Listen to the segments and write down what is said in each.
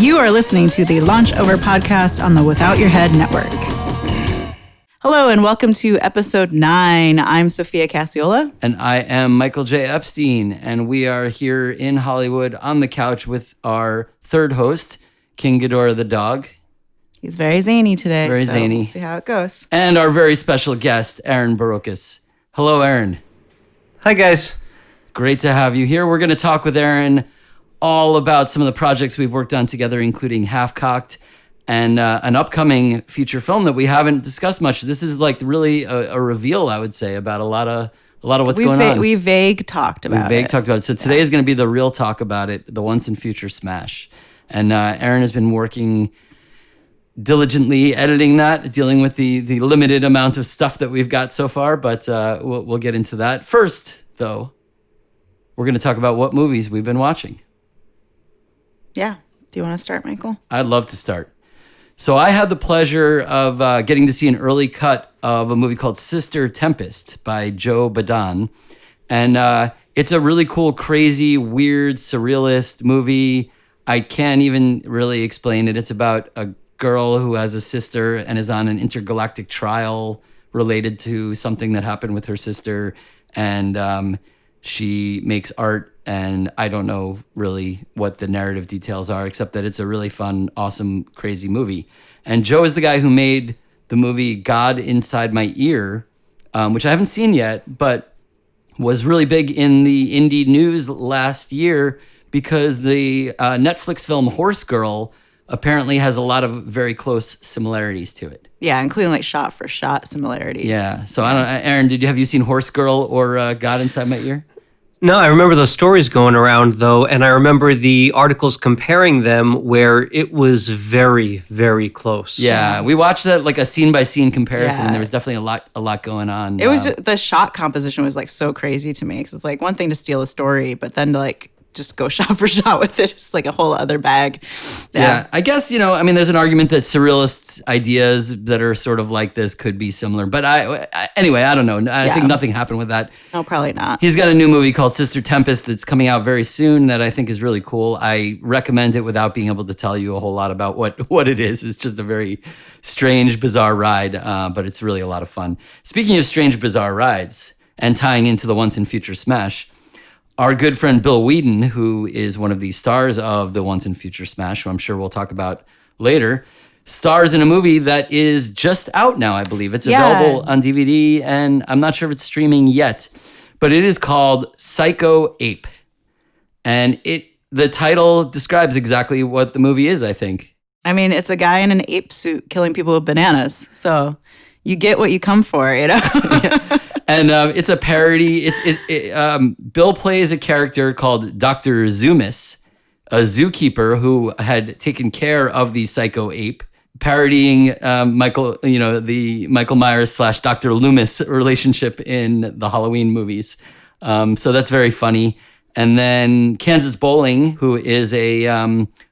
You are listening to the Launch Over podcast on the Without Your Head Network. Hello and welcome to episode 9. I'm Sophia Cacciola. And I am Michael J. Epstein. And we are here in Hollywood on the couch with our third host, King Ghidorah the Dog. He's very zany today. Very zany. We'll see how it goes. And our very special guest, Aaron Barrocas. Hello, Aaron. Hi, guys. Great to have you here. We're going to talk with Aaron all about some of the projects we've worked on together, including Half Cocked and an upcoming feature film that we haven't discussed much. This is like really a reveal, I would say, about a lot of what's going on. We vague talked about it. So today is going to be the real talk about it, the once and future smash. And Aaron has been working diligently editing that, dealing with the limited amount of stuff that we've got so far, but we'll get into that. First, though, we're going to talk about what movies we've been watching. Yeah. Do you want to start, Michael? I'd love to start. So I had the pleasure of getting to see an early cut of a movie called Sister Tempest by Joe Badan. And it's a really cool, crazy, weird, surrealist movie. I can't even really explain it. It's about a girl who has a sister and is on an intergalactic trial related to something that happened with her sister. And she makes art, and I don't know really what the narrative details are, except that it's a really fun, awesome, crazy movie. And Joe is the guy who made the movie God Inside My Ear, which I haven't seen yet, but was really big in the indie news last year because the Netflix film Horse Girl apparently has a lot of very close similarities to it. Yeah, including like shot for shot similarities. Yeah. So I don't know, Aaron, have you seen Horse Girl or God Inside My Ear? No, I remember those stories going around, though, and I remember the articles comparing them where it was very, very close. Yeah, we watched that like a scene-by-scene comparison, and there was definitely a lot going on. It was the shot composition was like so crazy to me, because it's like one thing to steal a story, but then to like just go shot for shot with it. It's like a whole other bag. Yeah, I guess, there's an argument that surrealist ideas that are sort of like this could be similar. But anyway, I don't know. I think nothing happened with that. No, probably not. He's got a new movie called Sister Tempest that's coming out very soon that I think is really cool. I recommend it without being able to tell you a whole lot about what it is. It's just a very strange, bizarre ride, but it's really a lot of fun. Speaking of strange, bizarre rides and tying into the once and future smash, our good friend Bill Weeden, who is one of the stars of the Once and Future Smash, who I'm sure we'll talk about later, stars in a movie that is just out now, I believe. It's available on DVD, and I'm not sure if it's streaming yet, but it is called Psycho Ape. And the title describes exactly what the movie is, I think. I mean, it's a guy in an ape suit killing people with bananas, so you get what you come for, Yeah. And it's a parody. Bill plays a character called Dr. Zoomis, a zookeeper who had taken care of the psycho ape, parodying Michael, the Michael Myers / Dr. Loomis relationship in the Halloween movies. So that's very funny. And then Kansas Bowling, who is a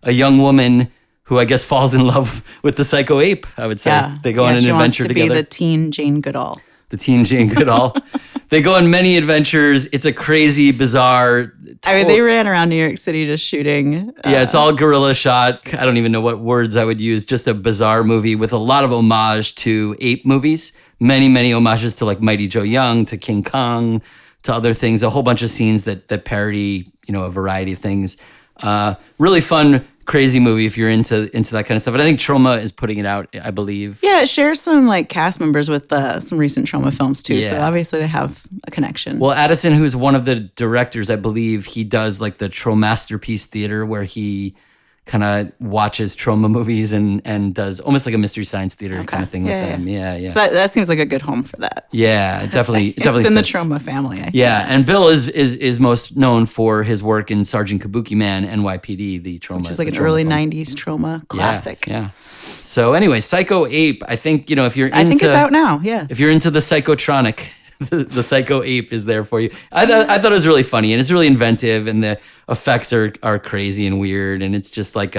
young woman who I guess falls in love with the psycho ape, I would say. Yeah. They go on an adventure together. She wants to be the teen Jane Goodall. The teen Jane Goodall. They go on many adventures. It's a crazy, bizarre... they ran around New York City just shooting. Yeah, it's all guerrilla shot. I don't even know what words I would use. Just a bizarre movie with a lot of homage to ape movies. Many, many homages to like Mighty Joe Young, to King Kong, to other things. A whole bunch of scenes that parody, a variety of things. Really fun, crazy movie if you're into that kind of stuff. And I think Troma is putting it out, I believe. Yeah, it shares some like cast members with some recent Troma films too. Yeah. So obviously they have a connection. Well, Addison, who's one of the directors, I believe he does like the Tromasterpiece Theater where he kind of watches Troma movies and does almost like a Mystery Science Theater kind of thing with them. Yeah. So that seems like a good home for that. Yeah, definitely. It's in fits. the Troma family. And Bill is most known for his work in Sgt Kabukiman NYPD, the Troma, which is like an early '90s Troma classic. Yeah. So anyway, Psycho Ape. I think if you're I think it's out now. Yeah. If you're into the psychotronic, the Psycho Ape is there for you. I thought it was really funny, and it's really inventive, and the effects are crazy and weird, and it's just like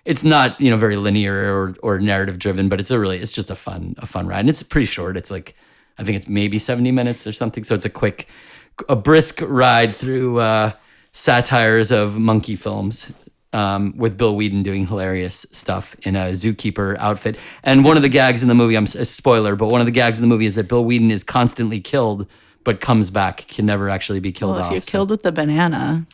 it's not very linear or narrative driven, but it's just a fun ride, and it's pretty short. It's like I think it's maybe 70 minutes or something, so it's a brisk ride through satires of monkey films. with Bill Weeden doing hilarious stuff in a zookeeper outfit. And one of the gags in the movie, a spoiler, but one of the gags in the movie is that Bill Weeden is constantly killed, but comes back, can never actually be killed off. If you're killed with the banana.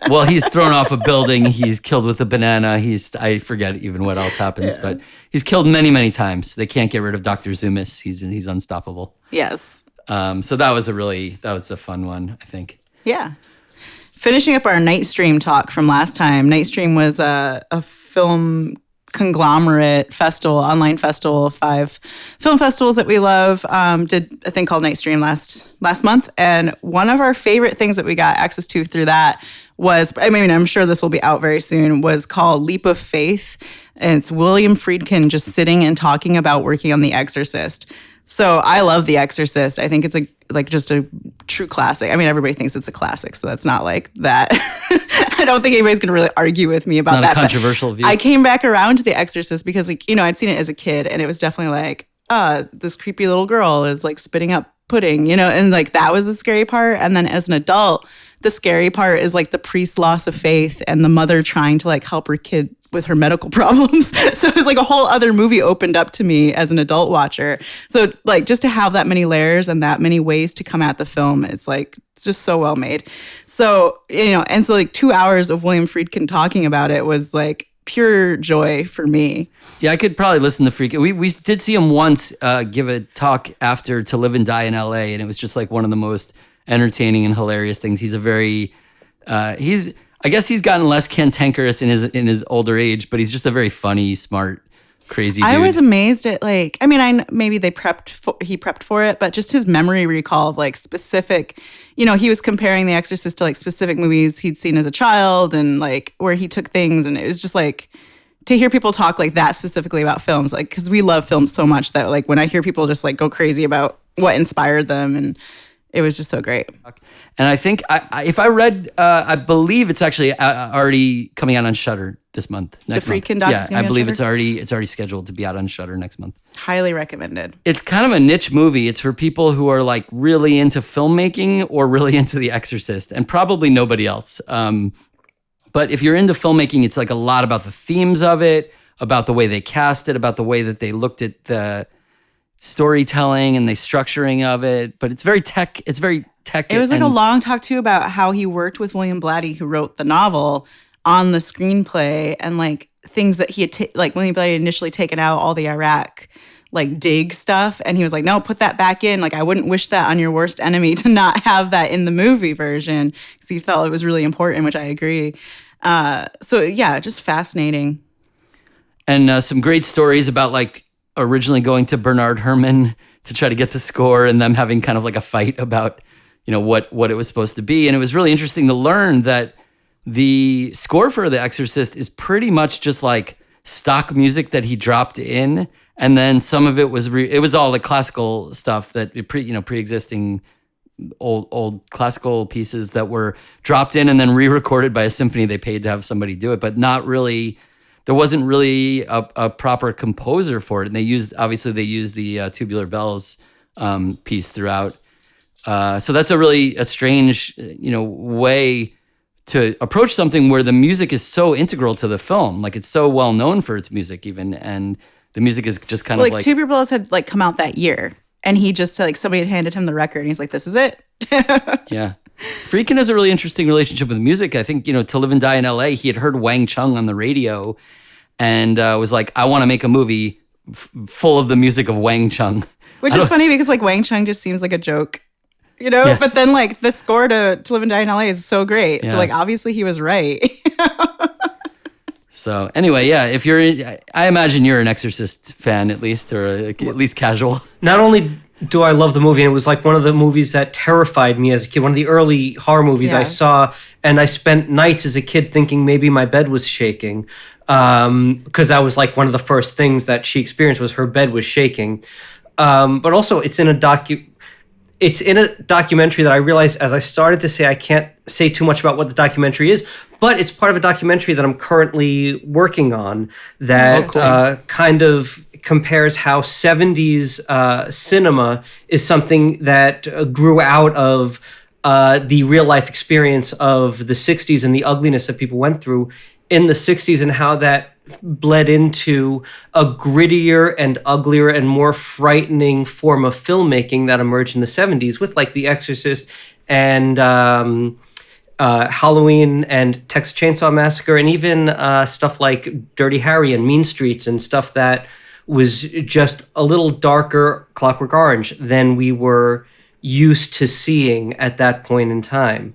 Well, he's thrown off a building. He's killed with a banana. I forget even what else happens, but he's killed many, many times. They can't get rid of Dr. Zoomis. He's unstoppable. Yes. So that was a fun one, I think. Yeah. Finishing up our Nightstream talk from last time. Nightstream was a film conglomerate festival, online festival of 5 film festivals that we love. Did a thing called Nightstream last month, and one of our favorite things that we got access to through that was, I mean, I'm sure this will be out very soon, was called Leap of Faith. And it's William Friedkin just sitting and talking about working on The Exorcist. So I love The Exorcist. I think it's just a true classic. I mean, everybody thinks it's a classic, so that's not like that. I don't think anybody's going to really argue with me about that. Not a controversial view. I came back around to The Exorcist because, I'd seen it as a kid, and it was definitely like, this creepy little girl is like spitting up pudding, and like that was the scary part. And then as an adult, the scary part is like the priest's loss of faith and the mother trying to like help her kid with her medical problems. So it was like a whole other movie opened up to me as an adult watcher. So like just to have that many layers and that many ways to come at the film, it's just so well made. So, and so like 2 hours of William Friedkin talking about it was like pure joy for me. Yeah, I could probably listen to Friedkin. We did see him once give a talk after To Live and Die in LA, and it was just like one of the most entertaining and hilarious things. He's a very I guess he's gotten less cantankerous in his older age, but he's just a very funny, smart, crazy dude. I was amazed at maybe he prepped for it, but just his memory recall of like specific, he was comparing The Exorcist to like specific movies he'd seen as a child and like where he took things, and it was just like to hear people talk like that specifically about films, like because we love films so much that like when I hear people just like go crazy about what inspired them, and it was just so great. And I think if I read, I believe it's actually already coming out on Shudder this month. Next the Friedkin month. doc. Yeah, I believe it's already scheduled to be out on Shudder next month. Highly recommended. It's kind of a niche movie. It's for people who are like really into filmmaking or really into The Exorcist, and probably nobody else. But if you're into filmmaking, it's like a lot about the themes of it, about the way they cast it, about the way that they looked at the storytelling and the structuring of it. But it's very tech. It's very tech. It was like a long talk too about how he worked with William Blatty, who wrote the novel, on the screenplay, and like things that he had like William Blatty had initially taken out all the Iraq like dig stuff, and he was like, no, put that back in. Like I wouldn't wish that on your worst enemy to not have that in the movie version, because he felt it was really important, which I agree. So yeah, just fascinating. And some great stories about like originally going to Bernard Herrmann to try to get the score, and them having kind of like a fight about what it was supposed to be. And it was really interesting to learn that the score for The Exorcist is pretty much just like stock music that he dropped in, and then some of it was it was all the classical stuff that pre-existing old classical pieces that were dropped in and then re-recorded by a symphony they paid to have somebody do it, but not really. There wasn't really a proper composer for it, and they used the Tubular Bells piece throughout. So that's a strange way to approach something where the music is so integral to the film. Like it's so well known for its music even, and the music is just kind of like Tubular Bells had like come out that year, and he just like somebody had handed him the record and he's like, this is it. Yeah. Friedkin has a really interesting relationship with music. I think, To Live and Die in LA, he had heard Wang Chung on the radio and was like, I want to make a movie full of the music of Wang Chung. Which is funny because like Wang Chung just seems like a joke, Yeah. But then like the score to Live and Die in LA is so great. Yeah. So like obviously he was right. So anyway, yeah, if I imagine you're an Exorcist fan at least, or at least casual. Not only do I love the movie, and it was like one of the movies that terrified me as a kid, one of the early horror movies I saw, and I spent nights as a kid thinking maybe my bed was shaking, because that was like one of the first things that she experienced was her bed was shaking. But also it's in a documentary that I realized as I started to say I can't say too much about what the documentary is, but it's part of a documentary that I'm currently working on that kind of compares how 70s cinema is something that grew out of the real life experience of the 60s and the ugliness that people went through, in the 60s and how that bled into a grittier and uglier and more frightening form of filmmaking that emerged in the 70s with like The Exorcist and Halloween and Texas Chainsaw Massacre, and even stuff like Dirty Harry and Mean Streets and stuff that was just a little darker, Clockwork Orange, than we were used to seeing at that point in time.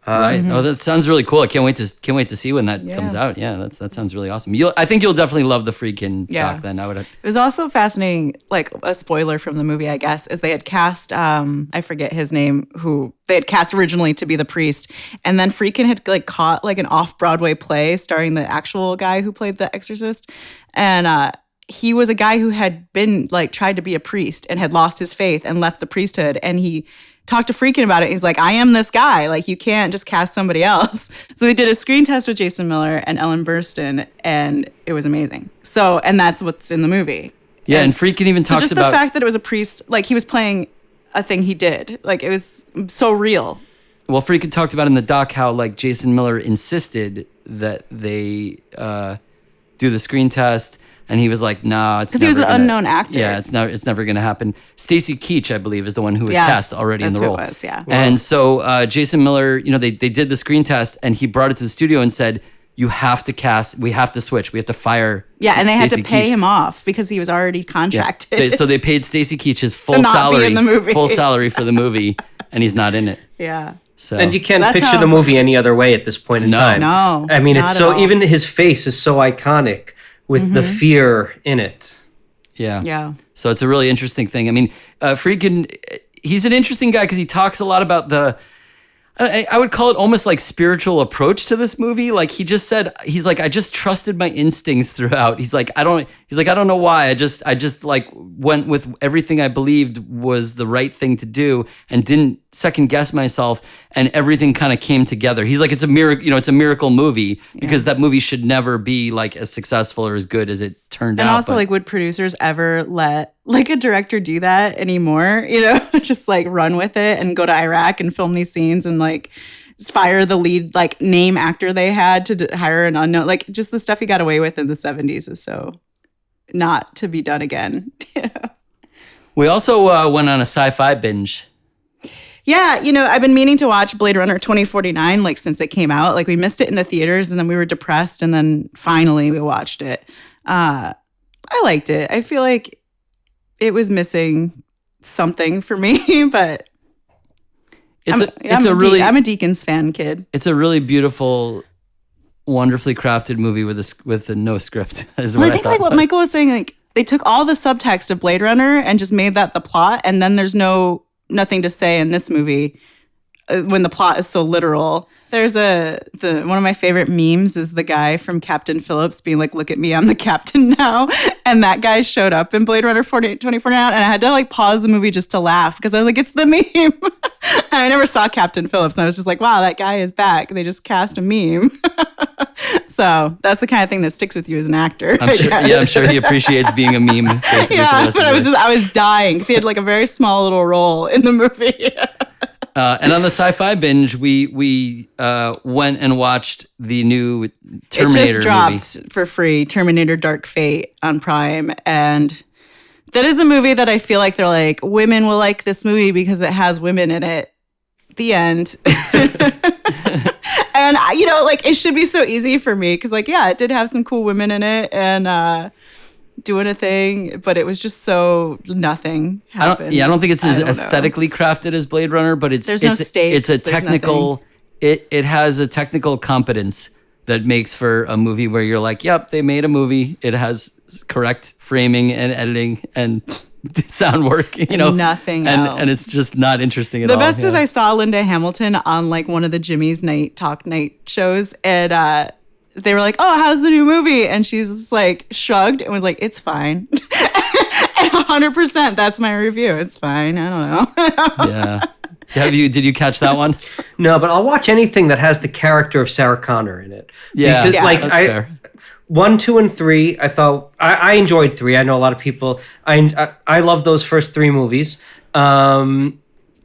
Right. Oh, that sounds really cool. I can't wait to see when that comes out. Yeah, that sounds really awesome. I think you'll definitely love the Friedkin doc then. It was also fascinating, like a spoiler from the movie, I guess, is they had cast, I forget his name, who they had cast originally to be the priest. And then Friedkin had like caught like an off-Broadway play starring the actual guy who played the Exorcist. And he was a guy who had been like tried to be a priest and had lost his faith and left the priesthood. And he talked to Friedkin about it. He's like, I am this guy. Like, you can't just cast somebody else. So they did a screen test with Jason Miller and Ellen Burstyn, and it was amazing. So, and that's what's in the movie. Yeah, and Friedkin even talks about... just the fact that it was a priest, like, he was playing a thing he did. Like, it was so real. Well, Friedkin talked about in the doc how, like, Jason Miller insisted that they do the screen test. And he was like, "Nah, it's because he was an unknown actor. Yeah, it's never going to happen." Stacy Keach, I believe, is the one who was cast already in the role. That's who it was, And so Jason Miller, they did the screen test, and he brought it to the studio and said, "You have to cast. We have to switch. We have to fire." Yeah, and they had to pay Keach. him off because he was already contracted. Yeah. So they paid Stacy Keach his full salary, in the movie. full salary for the movie, and he's not in it. Yeah. So. And you can't picture the movie any other way at this point in time. No, I mean, it's so even his face is so iconic. With the fear in it. Yeah. Yeah. So it's a really interesting thing. I mean, Friedkin, he's an interesting guy because he talks a lot about I would call it almost like spiritual approach to this movie. Like he just said, he's like, I just trusted my instincts throughout. He's like, I don't know why. I just like went with everything I believed was the right thing to do and didn't second guess myself, and everything kind of came together. He's like, it's a miracle, it's a miracle movie because that movie should never be like as successful or as good as it turned out. And also, like, would producers ever let like a director do that anymore? Just like run with it and go to Iraq and film these scenes and like fire the lead like name actor they had to hire an unknown. Like, just the stuff he got away with in the 70s is so not to be done again. We also went on a sci-fi binge. Yeah, I've been meaning to watch Blade Runner 2049 like since it came out. Like, we missed it in the theaters and then we were depressed and then finally we watched it. I liked it. I feel like it was missing something for me, but I'm a Deakins fan, kid. It's a really beautiful, wonderfully crafted movie with a no script. I think like what Michael was saying, like they took all the subtext of Blade Runner and just made that the plot, and then there's nothing to say in this movie when the plot is so literal. There's one of my favorite memes is the guy from Captain Phillips being like, "Look at me, I'm the captain now." And that guy showed up in Blade Runner 2049, and I had to like pause the movie just to laugh because I was like, it's the meme. And I never saw Captain Phillips, and I was just like, wow, that guy is back. They just cast a meme. So that's the kind of thing that sticks with you as an actor. I'm sure he appreciates being a meme. Yeah, but I was dying because he had like a very small little role in the movie. And on the sci-fi binge, we went and watched the new Terminator movie. It just dropped for free, Terminator Dark Fate on Prime. And that is a movie that I feel like they're like, women will like this movie because it has women in it. The end. And, like, it should be so easy for me because, like, yeah, it did have some cool women in it and doing a thing, but it was just so nothing happened. I don't think it's as aesthetically crafted as Blade Runner, but it's no stakes, it's a technical. It has a technical competence that makes for a movie where you're like, yep, they made a movie. It has correct framing and editing and sound work, nothing else. And it's just not interesting at all. The best is I saw Linda Hamilton on like one of the Jimmy's night shows, and they were like, "Oh, how's the new movie?" And she's just like shrugged and was like, "It's fine." And 100%, that's my review. It's fine. I don't know. Yeah. Did you catch that one? No, but I'll watch anything that has the character of Sarah Connor in it. Yeah, because, that's fair. 1, 2, and 3, I thought I enjoyed 3. I know a lot of people. I love those first 3 movies, and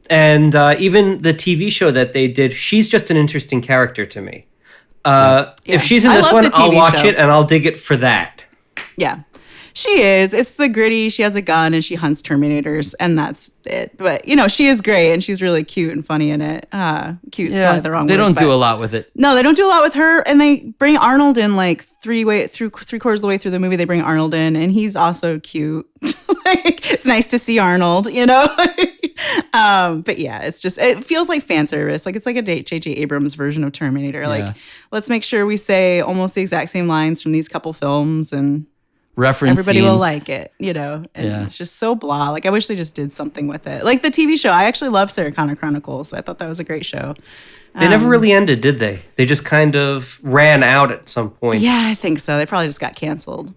even the TV show that they did. She's just an interesting character to me. If she's in I this love one, the TV I'll watch show. it and I'll dig it for that. Yeah. She is. It's the gritty. She has a gun and she hunts Terminators, and that's it. But, she is great, and she's really cute and funny in it. Cute is probably the wrong word. They don't do a lot with it. No, they don't do a lot with her, and they bring Arnold in like three-quarters of the way through the movie. They bring Arnold in, and he's also cute. It's nice to see Arnold, But yeah, it feels like fan service. Like it's like a J.J. Abrams version of Terminator. Like, let's make sure we say almost the exact same lines from these couple films, and reference everybody scenes. will like it, and it's just so blah. Like I wish they just did something with it. Like the TV show, I actually love Sarah Connor Chronicles. I thought that was a great show. They never really ended, did they? They just kind of ran out at some point. Yeah, I think so. They probably just got canceled.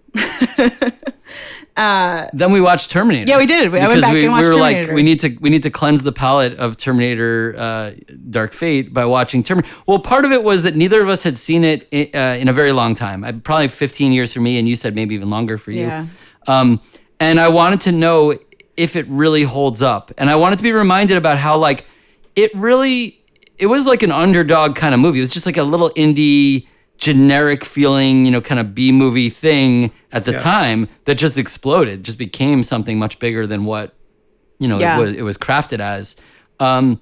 Then we watched Terminator. Yeah, we did. I went back and watched Terminator. Like, we need to cleanse the palate of Terminator Dark Fate by watching Terminator. Well, part of it was that neither of us had seen it in a very long time. Probably 15 years for me, and you said maybe even longer for you. Yeah. And I wanted to know if it really holds up. And I wanted to be reminded about how, like, it was like an underdog kind of movie. It was just like a little indie, generic feeling, kind of B-movie thing at the time that just exploded, just became something much bigger than what, it was crafted as. And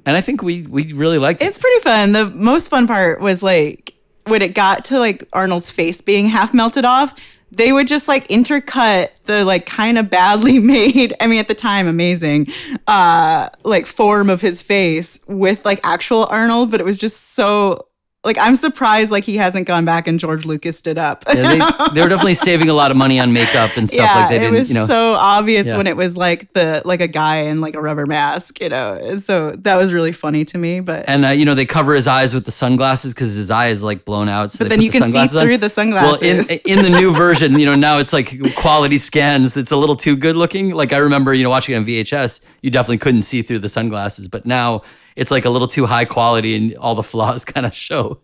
I think we really liked it. It's pretty fun. The most fun part was like when it got to like Arnold's face being half melted off, they would just like intercut the like kind of badly made, I mean at the time amazing, like form of his face with like actual Arnold, but it was just so like I'm surprised like he hasn't gone back and George Lucas it up. Yeah, they were definitely saving a lot of money on makeup and stuff. Like they didn't, it was so obvious when it was like a guy in like a rubber mask, So that was really funny to me. But and they cover his eyes with the sunglasses because his eye is like blown out. So but then you can see through the sunglasses. Well, in the new version, now it's like quality scans. It's a little too good looking. Like I remember, watching it on VHS, you definitely couldn't see through the sunglasses. But now it's like a little too high quality, and all the flaws kind of show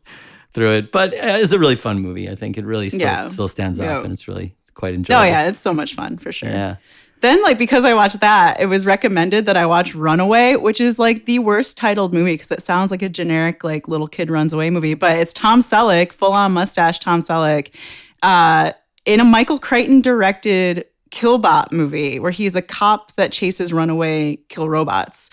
through it. But it's a really fun movie. I think it really still stands up, and it's quite enjoyable. Oh yeah, it's so much fun for sure. Yeah. Then because I watched that, it was recommended that I watch Runaway, which is like the worst titled movie because it sounds like a generic like little kid runs away movie. But it's Tom Selleck, full on mustache Tom Selleck, in a Michael Crichton directed Killbot movie where he's a cop that chases runaway kill robots.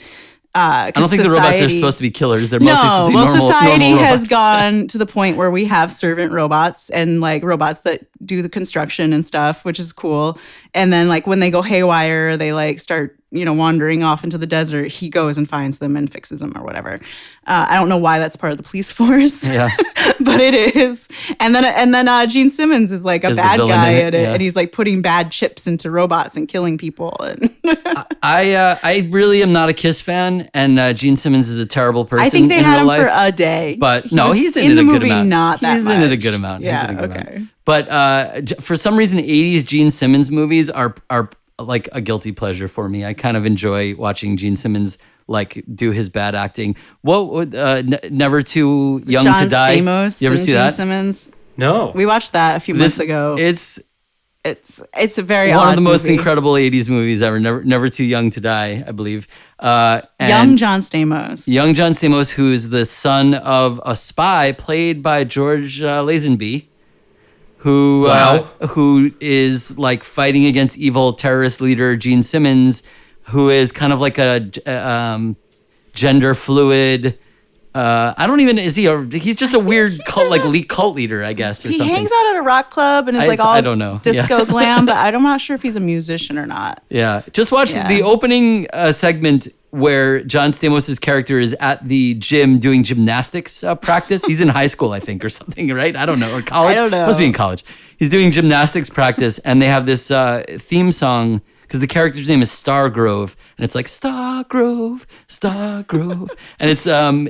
I don't think the robots are supposed to be killers. They're mostly supposed to be normal society robots. has gone to the point where we have servant robots and like robots that do the construction and stuff, which is cool. And then like when they go haywire, they like start wandering off into the desert. He goes and finds them and fixes them or whatever. I don't know why that's part of the police force, but it is. And then Gene Simmons is like a bad guy at it, and he's like putting bad chips into robots and killing people. And I really am not a Kiss fan, and Gene Simmons is a terrible person. I think they in had real him life. for a day, but he's in it a good amount. He's in it a good amount. Yeah, But for some reason, 80s Gene Simmons movies are like a guilty pleasure for me. I kind of enjoy watching Gene Simmons like do his bad acting. What would Never Too Young John to Die? Stamos You ever see Gene that? Simmons. No, we watched that a few months ago. It's a very one odd of the most movie. incredible 80s movies ever. Never Too Young to Die, I believe. Young John Stamos. Young John Stamos, who is the son of a spy played by George Lazenby, who is like fighting against evil terrorist leader Gene Simmons, who is kind of like a gender fluid. He's just a weird cult leader, I guess, or he something. He hangs out at a rock club and is like all I don't know. disco glam, but I'm not sure if he's a musician or not. Yeah, just watch the opening segment where John Stamos' character is at the gym doing gymnastics practice. He's in high school, I think, or something, right? I don't know, or college. I don't know. Must be in college. He's doing gymnastics practice, and they have this theme song because the character's name is Stargrove, and it's like Stargrove, Stargrove, and it's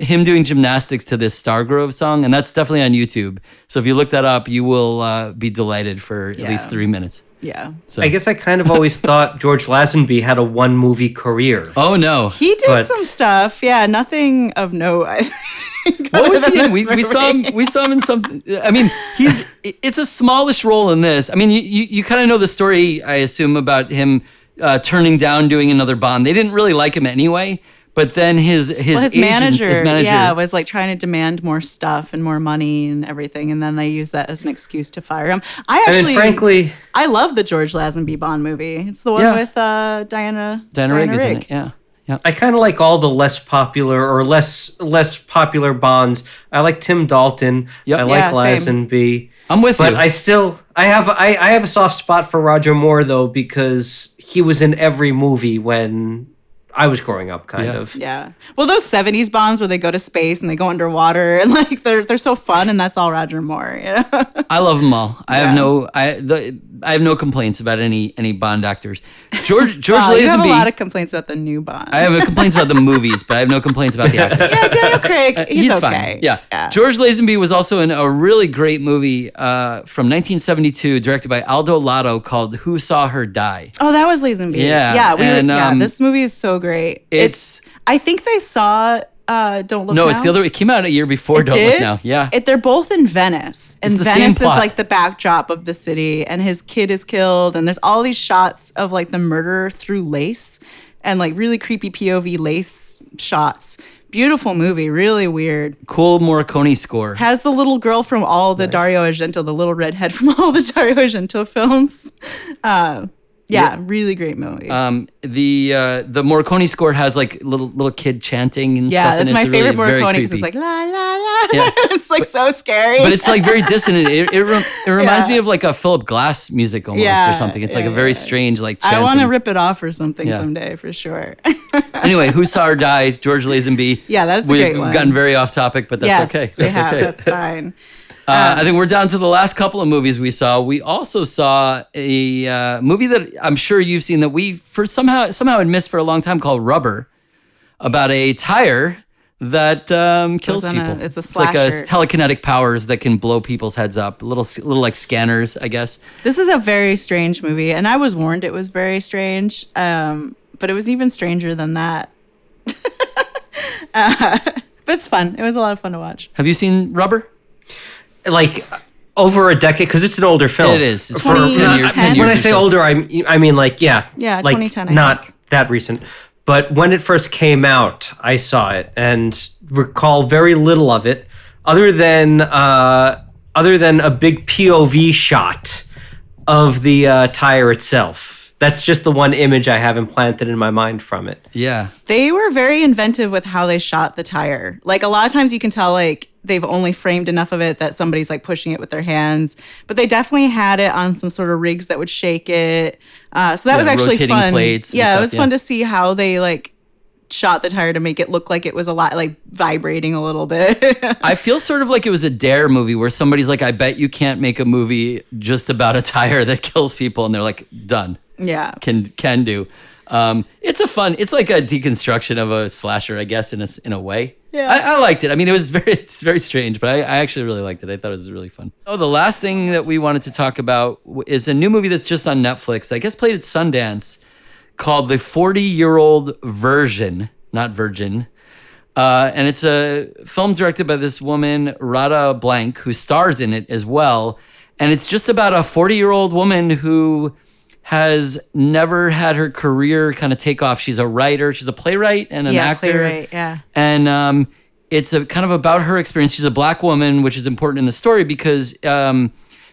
him doing gymnastics to this Stargrove song, and that's definitely on YouTube. So if you look that up, you will be delighted for at least 3 minutes. Yeah. So. I guess I kind of always thought George Lazenby had a one movie career. Oh no, he did some stuff. Yeah, nothing of note. I think. What was he in? We saw him in something. I mean, it's a smallish role in this. I mean, you kind of know the story, I assume, about him turning down doing another Bond. They didn't really like him anyway, But then his agent, manager, his manager, was like trying to demand more stuff and more money and everything, and then they used that as an excuse to fire him. Frankly, I love the George Lazenby Bond movie. It's the one with Diana Rigg is in Rigg. it. Yeah. Yeah. I kind of like all the less popular or less popular Bonds. I like Tim Dalton. Yep. I like Same. Lazenby. I'm with you. But I have a soft spot for Roger Moore though, because he was in every movie when I was growing up, kind of. Yeah. Well, those 70s Bonds where they go to space and they go underwater and like they're so fun, and that's all Roger Moore. You know? I love them all. I have no complaints about any Bond actors. George Lazenby. You have a lot of complaints about the new Bond. I have complaints about the movies, but I have no complaints about the actors. Yeah, Daniel Craig. He's okay. Fine. Yeah. George Lazenby was also in a really great movie from 1972, directed by Aldo Lado, called Who Saw Her Die? Oh, that was Lazenby. Yeah. This movie is so great. I think they saw Don't Look Now. No, it's the other. It came out a year before Don't Look Now. Yeah. They're both in Venice. And the same Venice is plot. like the backdrop of the city, and his kid is killed, and there's all these shots of like the murder through lace and like really creepy POV lace shots. Beautiful movie, really weird. Cool Morricone score. Has the little girl from all the Dario Argento, the little redhead from all the Dario Argento films. Really great movie. The Morricone score has like little kid chanting and stuff. Yeah, that's my favorite really Morricone because it's like la la la. Yeah. It's like so scary. But it's like very dissonant. It reminds me of like a Philip Glass music almost or something. It's like a very strange like chanting. I want to rip it off or something someday for sure. Anyway, Who Saw Her Die? George Lazenby. Yeah, that's a great one. We've gotten very off topic, but that's okay. That's fine. I think we're down to the last couple of movies we saw. We also saw a movie that I'm sure you've seen that we somehow had missed for a long time, called Rubber, about a tire that kills people. It's a slasher. It's like a telekinetic powers that can blow people's heads up. Little like scanners, I guess. This is a very strange movie, and I was warned it was very strange, but it was even stranger than that. But it's fun. It was a lot of fun to watch. Have you seen Rubber? Like over a decade, because it's an older film. It is. It's 10 years. 10 years. When I say older, I mean like like 2010. Not that recent. But when it first came out, I saw it and recall very little of it, other than a big POV shot of the tire itself. That's just the one image I have implanted in my mind from it. Yeah. They were very inventive with how they shot the tire. Like a lot of times you can tell like they've only framed enough of it that somebody's like pushing it with their hands, but they definitely had it on some sort of rigs that would shake it. So that was actually rotating fun. Plates it was fun to see how they like shot the tire to make it look like it was a lot like vibrating a little bit. I feel sort of like it was a Dare movie where somebody's like, I bet you can't make a movie just about a tire that kills people, and they're like, done. Yeah. Can do. It's like a deconstruction of a slasher, I guess, in a way. Yeah. I liked it. I mean, it's very strange, but I actually really liked it. I thought it was really fun. Oh, the last thing that we wanted to talk about is a new movie that's just on Netflix. I guess played at Sundance, called The 40-Year-Old Version, not Virgin. And it's a film directed by this woman, Radha Blank, who stars in it as well. And it's just about a 40-year-old woman who has never had her career kind of take off. She's a writer, she's a playwright and an actor. Playwright, yeah. And it's a kind of about her experience. She's a Black woman, which is important in the story because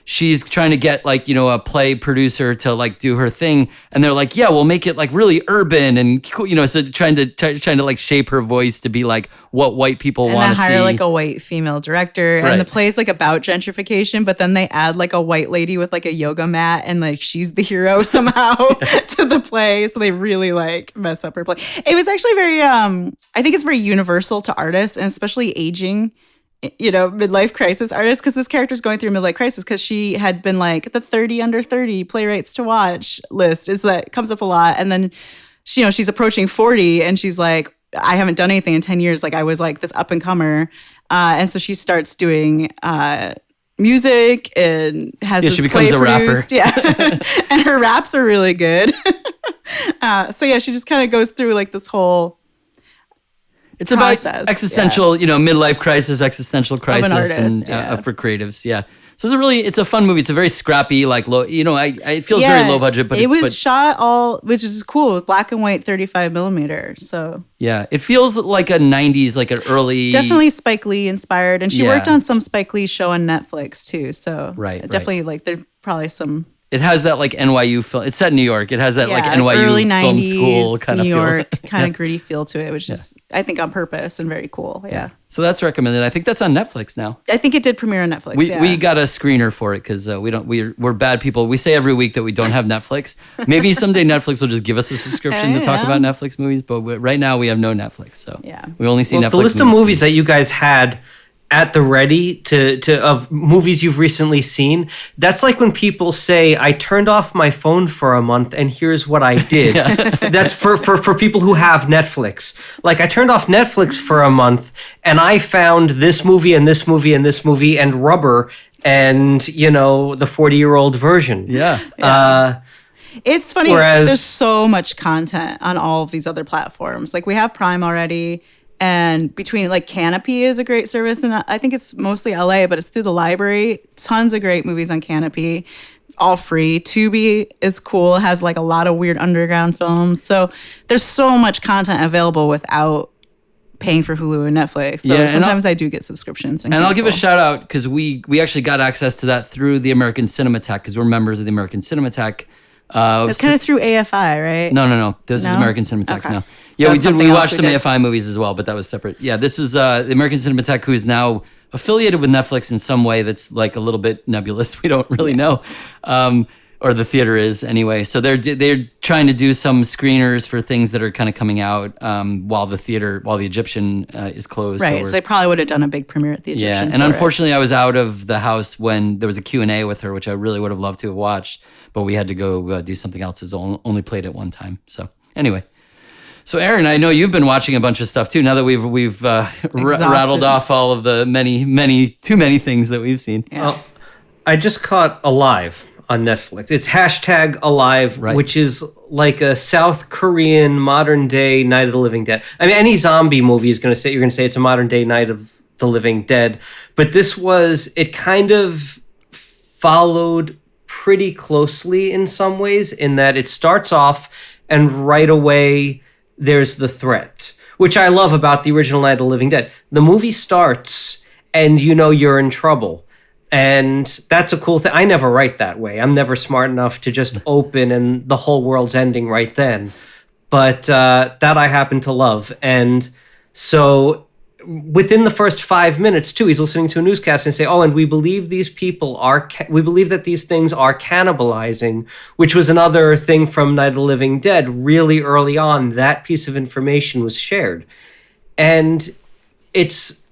she's trying to get like, a play producer to like do her thing. And they're like, yeah, we'll make it like really urban and cool, so trying to like shape her voice to be like what white people want to see. And hire like a white female director. Right. And the play's like about gentrification, but then they add like a white lady with like a yoga mat and like she's the hero somehow to the play. So they really like mess up her play. It was actually very, I think it's very universal to artists and especially aging midlife crisis artist, because this character's going through a midlife crisis because she had been like the 30 under 30 playwrights to watch list comes up a lot. And then, she's approaching 40 and she's like, I haven't done anything in 10 years. Like I was like this up and comer. And so she starts doing music and has this she becomes play a rapper. produced. Yeah. And her raps are really good. So yeah, she just kind of goes through like this whole... It's about process, existential, midlife crisis, existential crisis, artist, and for creatives. Yeah. So it's a fun movie. It's a very scrappy, like low. It feels very low budget, but it was shot which is cool, black and white, 35 millimeter. So yeah, it feels like a '90s, like an early, definitely Spike Lee inspired, and she worked on some Spike Lee show on Netflix too. So definitely like there's probably some. It has that like NYU film. It's set in New York. It has that like NYU early film 90s, school kind of New York, feel. kind of gritty feel to it, which is I think on purpose and very cool. Yeah. So that's recommended. I think that's on Netflix now. I think it did premiere on Netflix. We got a screener for it because we're bad people. We say every week that we don't have Netflix. Maybe someday Netflix will just give us a subscription to talk about Netflix movies. But right now we have no Netflix, so we only see Netflix. The list of movies that you guys had at the ready of movies you've recently seen, that's like when people say, I turned off my phone for a month and here's what I did. That's for people who have Netflix. Like, I turned off Netflix for a month and I found this movie and this movie and this movie and Rubber and, the 40-year-old version. Yeah. It's funny. There's so much content on all of these other platforms. Like, we have Prime already. And between like Kanopy is a great service, and I think it's mostly LA, but it's through the library. Tons of great movies on Kanopy, all free. Tubi is cool, it has like a lot of weird underground films. So there's so much content available without paying for Hulu and Netflix. So sometimes I do get subscriptions. And I'll give a shout out because we actually got access to that through the American Cinemateque because we're members of the American Cinemateque. It's kind of through AFI, right? No. This is American Cinemateque. Okay. No. Yeah, we watched some AFI movies as well, but that was separate. Yeah, this was the American Cinemateque, who is now affiliated with Netflix in some way that's like a little bit nebulous. We don't really know, or the theater is anyway. So they're trying to do some screeners for things that are kind of coming out while the Egyptian is closed. Right. So they probably would have done a big premiere at the Egyptian. Yeah, and unfortunately, I was out of the house when there was a Q&A with her, which I really would have loved to have watched, but we had to go do something else. It was only played it one time. So anyway. So Aaron, I know you've been watching a bunch of stuff too. Now that we've rattled off all of the too many things that we've seen. Yeah. Well, I just caught Alive on Netflix. It's #Alive, which is like a South Korean modern day Night of the Living Dead. I mean, any zombie movie you're going to say it's a modern day Night of the Living Dead, but it kind of followed pretty closely in some ways, in that it starts off and right away there's the threat, which I love about the original Night of the Living Dead. The movie starts and you're in trouble. And that's a cool thing. I never write that way. I'm never smart enough to just open and the whole world's ending right then. But that I happen to love. And so within the first 5 minutes, too, he's listening to a newscast and say, and we believe we believe that these things are cannibalizing, which was another thing from Night of the Living Dead. Really early on, that piece of information was shared. And it's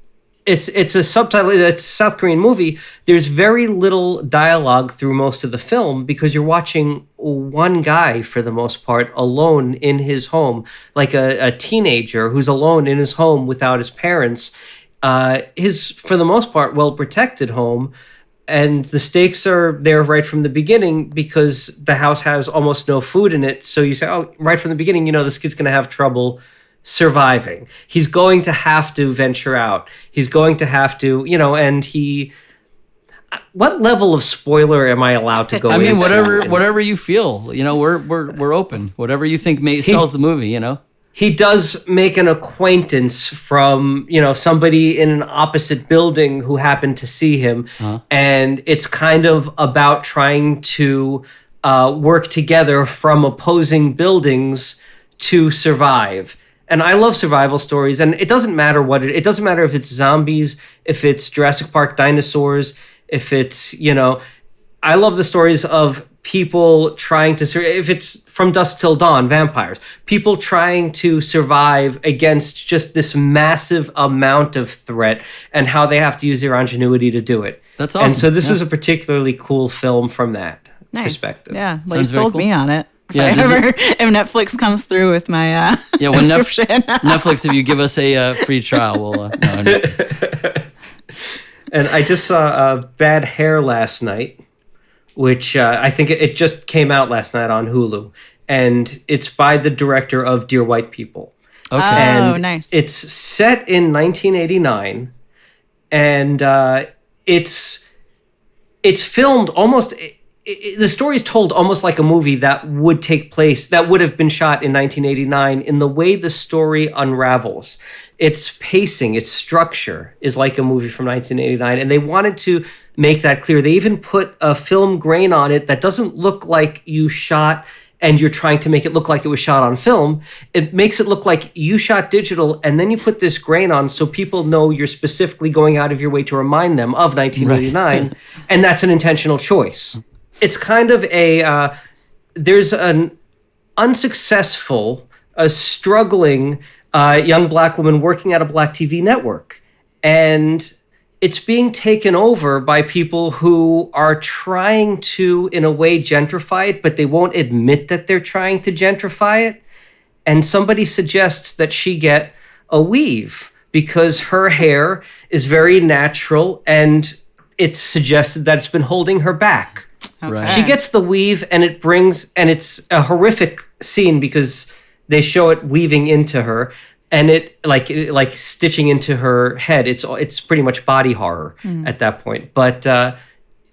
a subtitle. It's a South Korean movie. There's very little dialogue through most of the film because you're watching one guy, for the most part, alone in his home, like a teenager who's alone in his home without his parents. His, for the most part, well-protected home. And the stakes are there right from the beginning because the house has almost no food in it. So you say, right from the beginning, this kid's going to have trouble surviving. He's going to have to venture out. He's going to have to, and he... What level of spoiler am I allowed to go into? I mean, whatever you feel. We're open. Whatever you think sells the movie, He does make an acquaintance from, somebody in an opposite building who happened to see him. Uh-huh. And it's kind of about trying to work together from opposing buildings to survive. And I love survival stories, and it doesn't matter it doesn't matter if it's zombies, if it's Jurassic Park dinosaurs, if it's, I love the stories of people trying to if it's From Dusk Till Dawn, vampires, people trying to survive against just this massive amount of threat and how they have to use their ingenuity to do it. That's awesome. And so this is a particularly cool film from that perspective. Yeah, well, you sold me on it. If Netflix comes through with my subscription. Netflix, if you give us a free trial, we'll. I'm just... And I just saw Bad Hair last night, which I think it just came out last night on Hulu, and it's by the director of Dear White People. Okay. And nice. It's set in 1989, and it's filmed almost. The story is told almost like a movie that would take place, that would have been shot in 1989, in the way the story unravels. Its pacing, its structure is like a movie from 1989, and they wanted to make that clear. They even put a film grain on it that doesn't look like you shot and you're trying to make it look like it was shot on film. It makes it look like you shot digital, and then you put this grain on so people know you're specifically going out of your way to remind them of 1989, right. And that's an intentional choice. It's kind of there's an unsuccessful, struggling young black woman working at a black TV network. And it's being taken over by people who are trying to, in a way, gentrify it, but they won't admit that they're trying to gentrify it. And somebody suggests that she get a weave because her hair is very natural, and it's suggested that it's been holding her back. Right. She gets the weave, and it's a horrific scene because they show it weaving into her, and it like stitching into her head. It's pretty much body horror at that point. But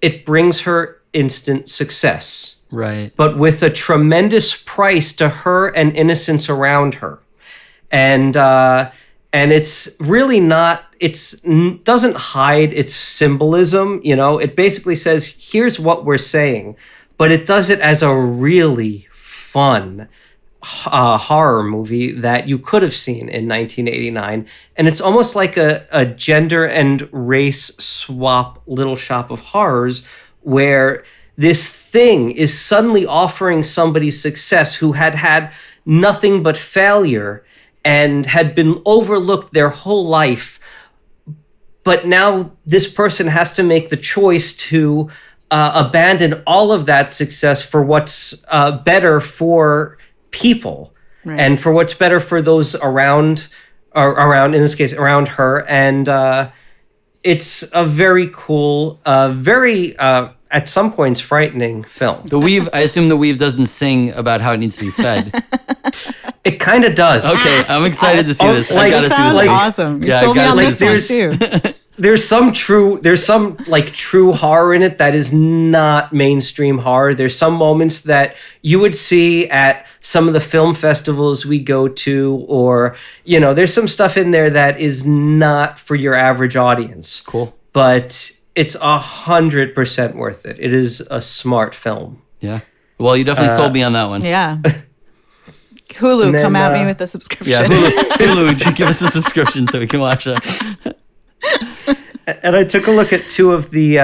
it brings her instant success. Right. But with a tremendous price to her and innocence around her. And it's really not, doesn't hide its symbolism, it basically says, here's what we're saying, but it does it as a really fun horror movie that you could have seen in 1989. And it's almost like a gender and race swap Little Shop of Horrors, where this thing is suddenly offering somebody success who had nothing but failure and had been overlooked their whole life. But now this person has to make the choice to abandon all of that success for what's better for people, right. And for what's better for those around, in this case, around her. And it's a very cool, very, at some points, frightening film. The weave, I assume the weave doesn't sing about how it needs to be fed. It kind of does. Okay, I'm excited to see this. I gotta see this. Sounds awesome. You sold me on this one too. There's some true horror in it that is not mainstream horror. There's some moments that you would see at some of the film festivals we go to, or, there's some stuff in there that is not for your average audience. Cool. But it's 100% worth it. It is a smart film. Yeah. Well, you definitely sold me on that one. Yeah. Hulu, then, come at me with a subscription. Yeah, Hulu, give us a subscription so we can watch it. And I took a look at two of the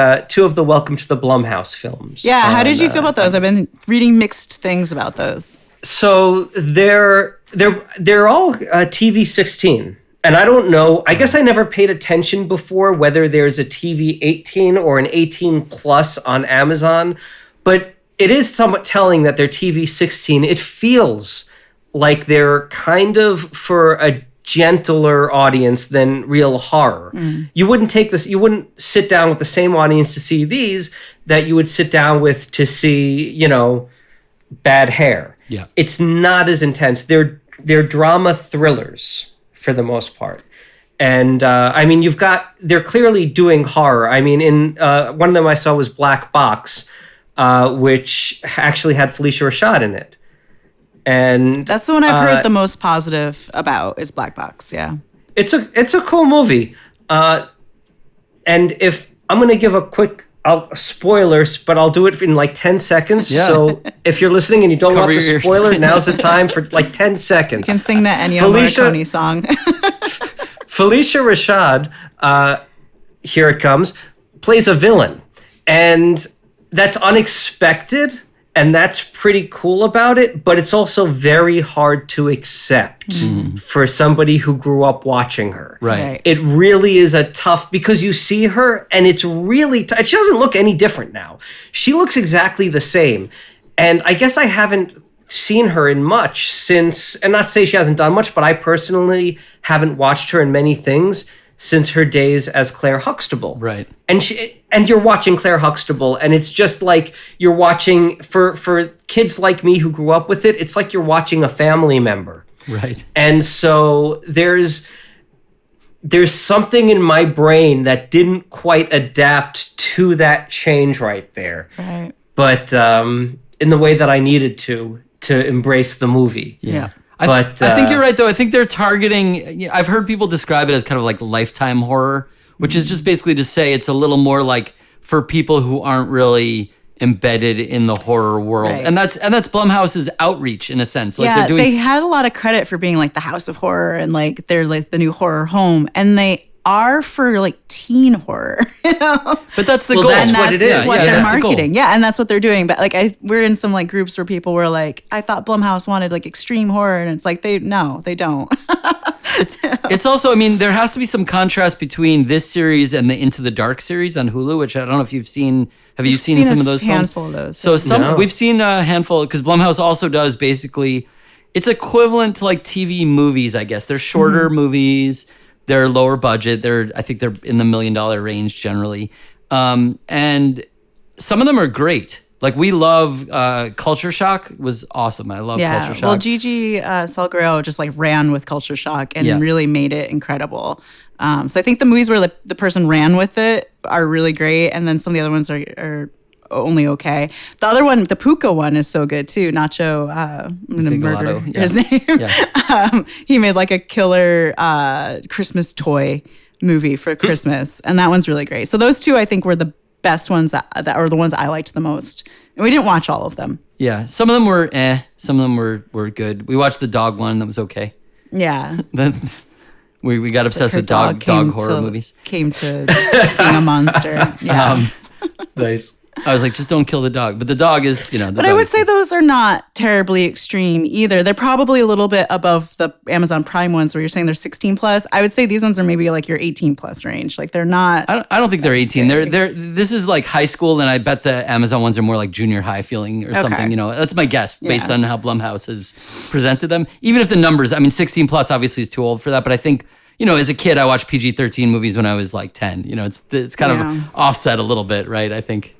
Welcome to the Blumhouse films. Yeah, how did you feel about those? I've been reading mixed things about those. So they're all TV 16. And I don't know, I guess I never paid attention before whether there's a TV 18 or an 18 plus on Amazon, but it is somewhat telling that they're TV 16. It feels like they're kind of for a gentler audience than real horror. You wouldn't sit down with the same audience to see these that you would sit down with to see, Bad Hair. Yeah. It's not as intense. They're drama thrillers for the most part. And they're clearly doing horror. In one of them I saw was Black Box, which actually had Felicia Rashad in it. And that's the one I've heard the most positive about is Black Box. Yeah, it's a cool movie. And if I'm going to give a quick spoilers, but I'll do it in like 10 seconds. Yeah. So if you're listening and you don't want the spoiler, now's the time for like 10 seconds. You can sing that Ennio Morricone song. Felicia Rashad, here it comes, plays a villain, and that's unexpected. And that's pretty cool about it, but it's also very hard to accept for somebody who grew up watching her. Right. It really is a tough, because you see her and it's really, she doesn't look any different now. She looks exactly the same. And I guess I haven't seen her in much since, and not to say she hasn't done much, but I personally haven't watched her in many things since her days as Claire Huxtable. Right. And you're watching Claire Huxtable, and it's just like you're watching, for kids like me who grew up with it, it's like you're watching a family member. Right. And so there's something in my brain that didn't quite adapt to that change right there. Right. But in the way that I needed to embrace the movie. Yeah. But I think you're right, though. I think they're targeting... I've heard people describe it as kind of like lifetime horror, which is just basically to say it's a little more like for people who aren't really embedded in the horror world. Right. And that's Blumhouse's outreach, in a sense. Like they had a lot of credit for being like the House of Horror and like they're like the new horror home. And they are for like teen horror, you know? But that's the goal. That's and what it is. That's what Yeah, they're that's the goal. marketing. Yeah, and that's what they're doing. But like we're in some like groups where people were like, I thought Blumhouse wanted like extreme horror, and it's like they don't. It's also, I mean, there has to be some contrast between this series and the Into the Dark series on Hulu, which I don't know if you've seen. Have you seen some of those films? Handful of those. So we've seen a handful, because Blumhouse also does basically, it's equivalent to like TV movies, I guess. They're shorter movies. They're lower budget. I think they're in the $1 million range generally. And some of them are great. Like we love Culture Shock was awesome. I love Culture Shock. Well, Gigi Salguero just like ran with Culture Shock and really made it incredible. So I think the movies where the person ran with it are really great, and then some of the other ones are only okay. The other one, the Puka one, is so good too. Nacho, I'm gonna murder his name. Yeah. He made like a killer Christmas toy movie for Christmas, and that one's really great. So those two, I think, were the best ones that are the ones I liked the most. And we didn't watch all of them. Yeah, some of them were some of them were good. We watched the dog one, that was okay. Yeah. Then we got obsessed with dog horror movies. Came to being a monster. Yeah. Nice. I was like, just don't kill the dog. But the dog is, the But I would say those are not terribly extreme either. They're probably a little bit above the Amazon Prime ones where you're saying they're 16 plus. I would say these ones are maybe like your 18 plus range. Like they're not. I don't think they're 18. This is like high school, and I bet the Amazon ones are more like junior high feeling or something. That's my guess based on how Blumhouse has presented them. Even if the numbers, 16 plus obviously is too old for that. But I think, as a kid, I watched PG-13 movies when I was like 10. It's kind of offset a little bit, right? I think.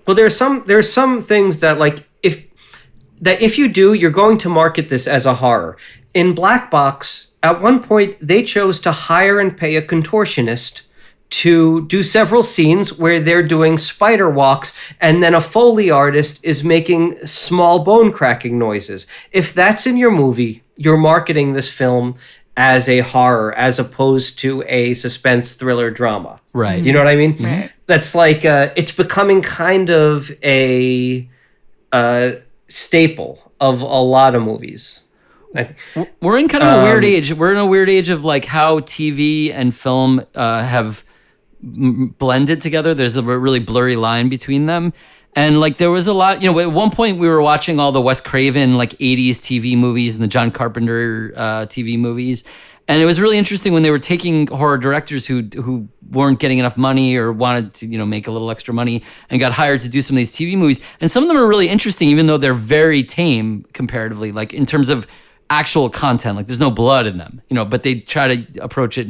Well, there's some things that like if you do, you're going to market this as a horror. In Black Box, at one point they chose to hire and pay a contortionist to do several scenes where they're doing spider walks, and then a Foley artist is making small bone cracking noises. If that's in your movie, you're marketing this film as a horror as opposed to a suspense thriller drama. Right. Do you know what I mean? Right. That's like, it's becoming kind of a staple of a lot of movies. I think. We're in kind of a weird age. We're in a weird age of like how TV and film have blended together. There's a really blurry line between them. And like there was a lot, at one point we were watching all the Wes Craven like 80s TV movies and the John Carpenter TV movies. And it was really interesting when they were taking horror directors who weren't getting enough money or wanted to, make a little extra money and got hired to do some of these TV movies. And some of them are really interesting, even though they're very tame comparatively, like in terms of actual content. Like there's no blood in them, but they try to approach it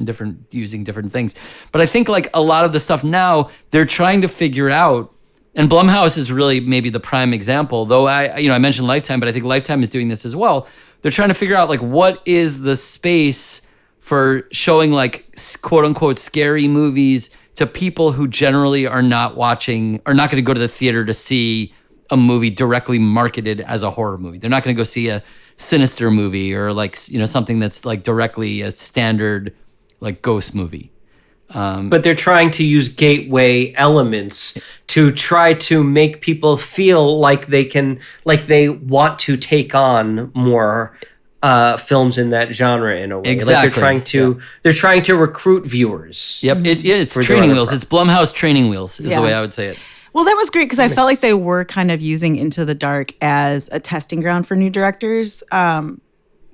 using different things. But I think like a lot of the stuff now, they're trying to figure out. And Blumhouse is really maybe the prime example, though I mentioned Lifetime, but I think Lifetime is doing this as well. They're trying to figure out like what is the space for showing like quote unquote scary movies to people who generally are not going to go to the theater to see a movie directly marketed as a horror movie. They're not going to go see a sinister movie or like, something that's like directly a standard like ghost movie. But they're trying to use gateway elements to try to make people feel like they want to take on more films in that genre in a way. Exactly. Like they're trying to recruit viewers. Yep, it's training wheels. It's Blumhouse training wheels is the way I would say it. Well, that was great because I felt like they were kind of using Into the Dark as a testing ground for new directors.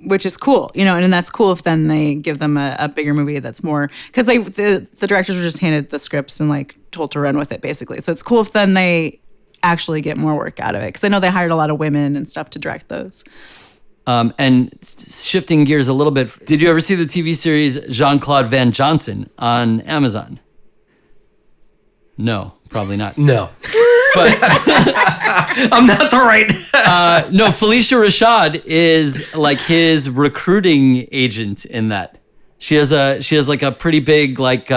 Which is cool, and that's cool if then they give them a bigger movie that's more, because the directors were just handed the scripts and like told to run with it basically. So it's cool if then they actually get more work out of it, because I know they hired a lot of women and stuff to direct those. And shifting gears a little bit, did you ever see the TV series Jean-Claude Van Johnson on Amazon? No, probably not. No. But I'm not the right. no, Felicia Rashad is like his recruiting agent in that. She has like a pretty big like.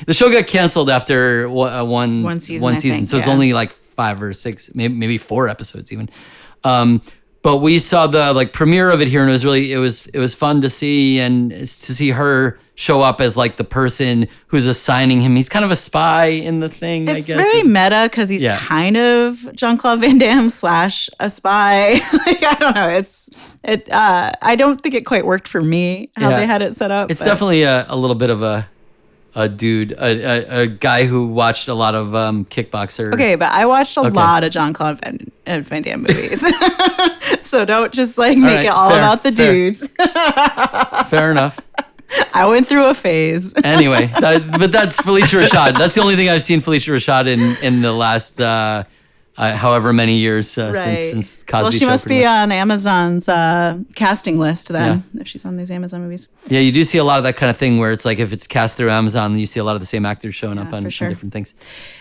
The show got canceled after one season. So it's only like 5 or 6, maybe 4 episodes even. But we saw the like premiere of it here, and it was fun to see, and to see her show up as like the person who's assigning him. He's kind of a spy in the thing. It's I guess very meta because he's kind of Jean-Claude Van Damme / a spy. Like, I don't know. I don't think it quite worked for me how they had it set up. It's definitely a little bit of a dude, a guy who watched a lot of Kickboxer. Okay, but I watched a lot of Jean-Claude Van Damme movies. So don't just like make it all about the dudes. Fair enough. I went through a phase. Anyway, but that's Felicia Rashad. That's the only thing I've seen Felicia Rashad in the last however many years since Cosby Show. Well, she must be on Amazon's casting list then, if she's on these Amazon movies. Yeah, you do see a lot of that kind of thing where it's like if it's cast through Amazon, then you see a lot of the same actors showing up on different things.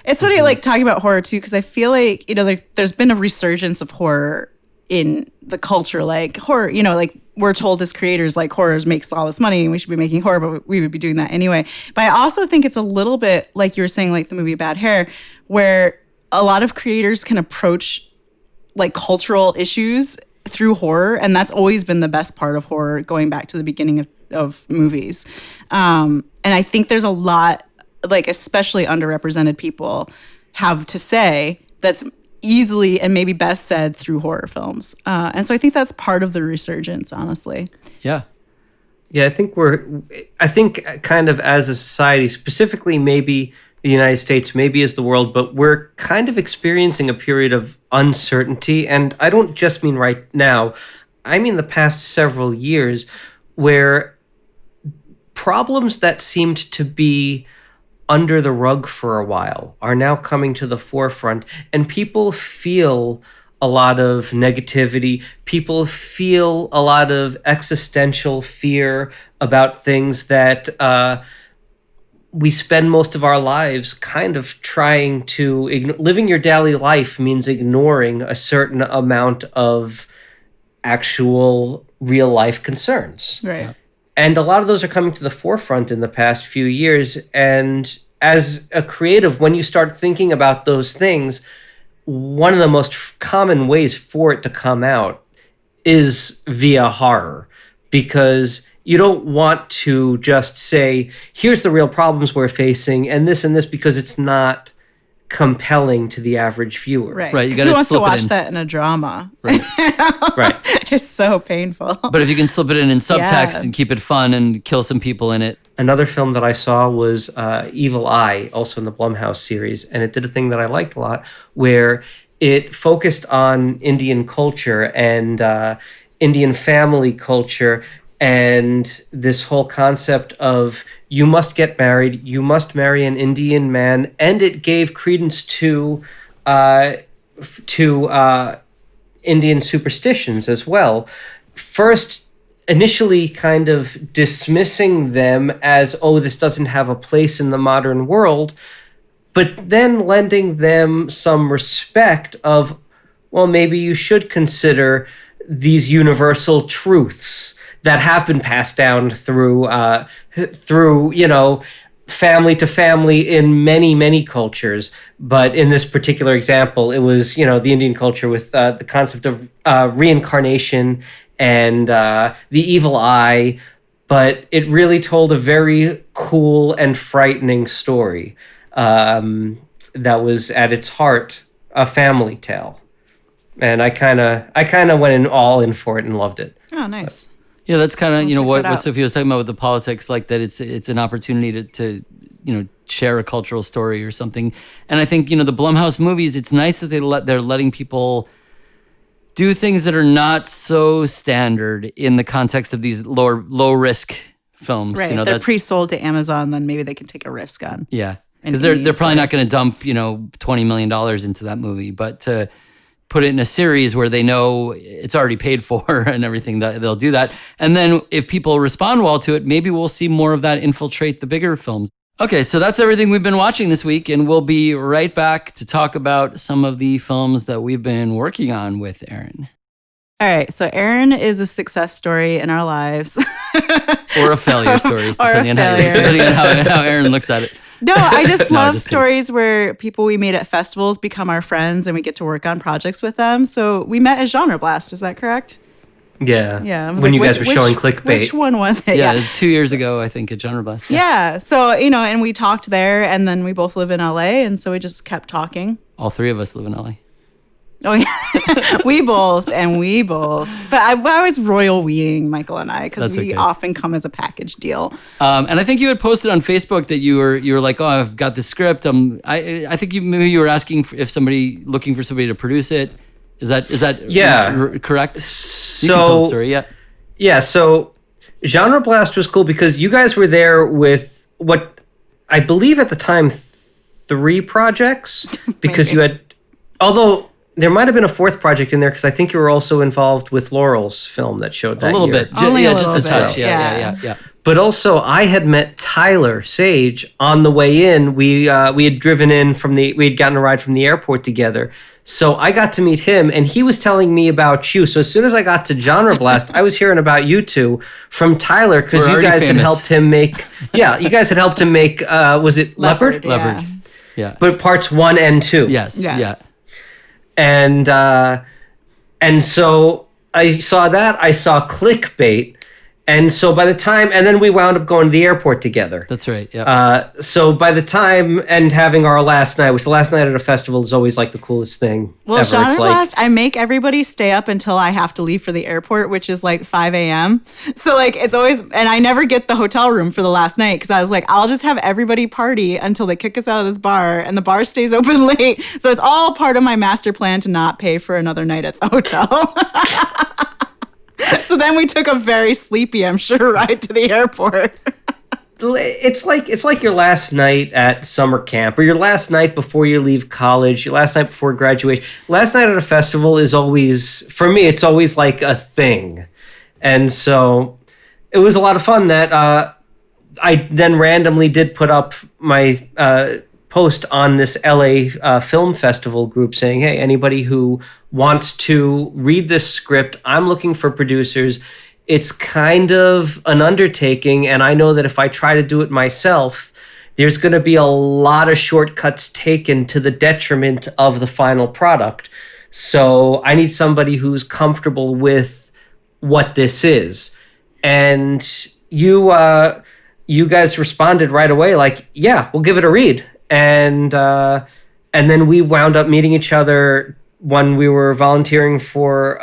It's funny, like talking about horror too, because I feel like there's been a resurgence of horror in the culture. Like horror, like we're told as creators, like horror makes all this money and we should be making horror, but we would be doing that anyway. But I also think it's a little bit like you were saying, like the movie Bad Hair, where a lot of creators can approach like cultural issues through horror, and that's always been the best part of horror, going back to the beginning of movies. And I think there's a lot, like especially underrepresented people have to say that's easily and maybe best said through horror films. And so I think that's part of the resurgence, honestly. Yeah. Yeah, I think kind of as a society, specifically maybe the United States, maybe as the world, but we're kind of experiencing a period of uncertainty. And I don't just mean right now, I mean the past several years, where problems that seemed to be under the rug for a while are now coming to the forefront, and people feel a lot of negativity. People feel a lot of existential fear about things that we spend most of our lives kind of trying to ignore. Living your daily life means ignoring a certain amount of actual real life concerns. Right. Yeah. And a lot of those are coming to the forefront in the past few years. And as a creative, when you start thinking about those things, one of the most common ways for it to come out is via horror, because you don't want to just say, here's the real problems we're facing and this, because it's not compelling to the average viewer. Right. You got to wants to watch that in a drama. Right. Right. It's so painful. But if you can slip it in subtext and keep it fun and kill some people in it. Another film that I saw was Evil Eye, also in the Blumhouse series, and it did a thing that I liked a lot, where it focused on Indian culture and Indian family culture, and this whole concept of you must get married, you must marry an Indian man, and it gave credence to Indian superstitions as well. First, initially kind of dismissing them as, oh, this doesn't have a place in the modern world, but then lending them some respect of, well, maybe you should consider these universal truths that have been passed down through family to family in many, many cultures. But in this particular example, it was, the Indian culture with the concept of reincarnation and the evil eye. But it really told a very cool and frightening story that was at its heart a family tale. And I kind of went all in for it and loved it. Oh, nice. Yeah, that's kind of what Sophia was talking about with the politics, like that it's an opportunity to share a cultural story or something. And I think the Blumhouse movies, it's nice that they're letting people do things that are not so standard in the context of these low risk films. Right, if they're pre-sold to Amazon, then maybe they can take a risk on. Yeah, because they're probably not going to dump $20 million into that movie, but to put it in a series where they know it's already paid for and everything, that they'll do that. And then if people respond well to it, maybe we'll see more of that infiltrate the bigger films. Okay, so that's everything we've been watching this week, and we'll be right back to talk about some of the films that we've been working on with Aaron. All right, so Aaron is a success story in our lives. Or a failure story, depending on how Aaron looks at it. No, I just love stories where people we meet at festivals become our friends and we get to work on projects with them. So we met at Genre Blast, is that correct? Yeah. Yeah. When you guys were showing clickbait. Which one was it? Yeah, it was 2 years ago, I think, at Genre Blast. Yeah. So, and we talked there, and then we both live in LA, and so we just kept talking. All three of us live in LA. Oh, yeah. we both. But I was royal weeing Michael and I, because we often come as a package deal. And I think you had posted on Facebook that you were like, oh, I've got this script. I think maybe you were asking if looking for somebody to produce it. Is that correct? So, you can tell the story, yeah. Yeah, so Genre Blast was cool because you guys were there with what I believe at the time 3 projects, because you had, although there might have been a 4th project in there, because I think you were also involved with Laurel's film that showed that a little year. bit, Only a just a little touch, bit. yeah. But also, I had met Tyler Sage on the way in. We had driven in we had gotten a ride from the airport together. So I got to meet him, and he was telling me about you. So as soon as I got to Genre Blast, I was hearing about you two from Tyler, because you guys had helped him make. Yeah, you guys had helped him make. Was it Leopard? Leopard. Yeah. But parts 1 and 2. Yes. Yeah. And so I saw that. I saw Clickbait. And so by the time, and then we wound up going to the airport together. That's right, yeah. So by the time, and having our last night, which the last night at a festival is always like the coolest thing well, ever. Genre Blast, I make everybody stay up until I have to leave for the airport, which is like 5 a.m. So like it's always, and I never get the hotel room for the last night, because I was like, I'll just have everybody party until they kick us out of this bar, and the bar stays open late. So it's all part of my master plan to not pay for another night at the hotel. So then we took a very sleepy, I'm sure, ride to the airport. It's like your last night at summer camp, or your last night before you leave college, your last night before graduation. Last night at a festival is always, for me, it's always like a thing. And so it was a lot of fun that I then randomly did put up my post on this LA film festival group saying, hey, anybody who wants to read this script, I'm looking for producers. It's kind of an undertaking, and I know that if I try to do it myself, there's going to be a lot of shortcuts taken to the detriment of the final product. So I need somebody who's comfortable with what this is. And you guys responded right away like, yeah, we'll give it a read. And then we wound up meeting each other when we were volunteering for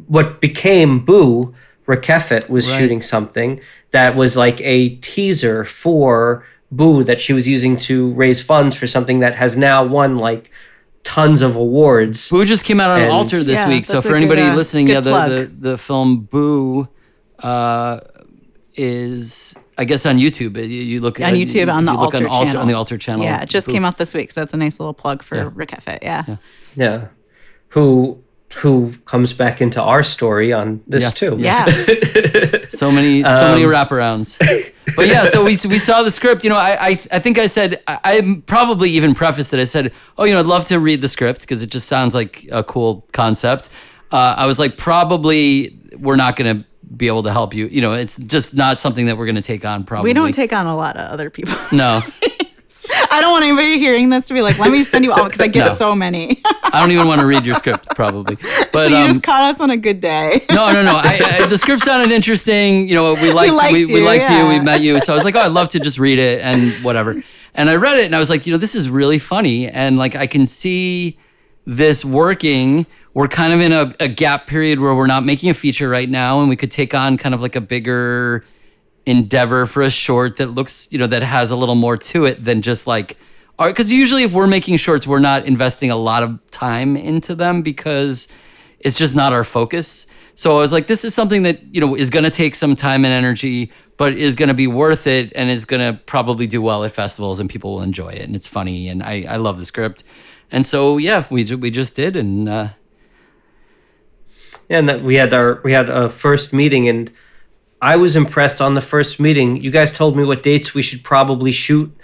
what became Boo. Rakefet was shooting something that was like a teaser for Boo that she was using to raise funds for something that has now won like tons of awards. Boo just came out on Alter this week. So for anybody listening, the film Boo is, I guess, on YouTube. You look on YouTube on the Alter channel. On the Alter channel. Yeah, it just came out this week, so that's a nice little plug for Rakefet. Yeah. Who comes back into our story on this too. Yeah. so many wraparounds. But yeah, so we saw the script. I think I said, I probably even prefaced it. I said, I'd love to read the script because it just sounds like a cool concept. I was like, probably we're not going to be able to help you. It's just not something that we're going to take on probably. We don't take on a lot of other people. No. I don't want anybody hearing this to be like, let me send you all, because I get so many. I don't even want to read your script, probably. But so you just caught us on a good day. No. The script sounded interesting. We liked you. We met you. So I was like, I'd love to just read it and whatever. And I read it and I was like, this is really funny. And like, I can see this working. We're kind of in a gap period where we're not making a feature right now, and we could take on kind of like a bigger endeavor for a short that looks, that has a little more to it than just like art. Because usually if we're making shorts, we're not investing a lot of time into them because it's just not our focus. So I was like, this is something that, is going to take some time and energy, but is going to be worth it and is going to probably do well at festivals and people will enjoy it. And it's funny. And I love the script. And so, yeah, we just did. And and that we had a first meeting, and I was impressed on the first meeting. You guys told me what dates we should probably shoot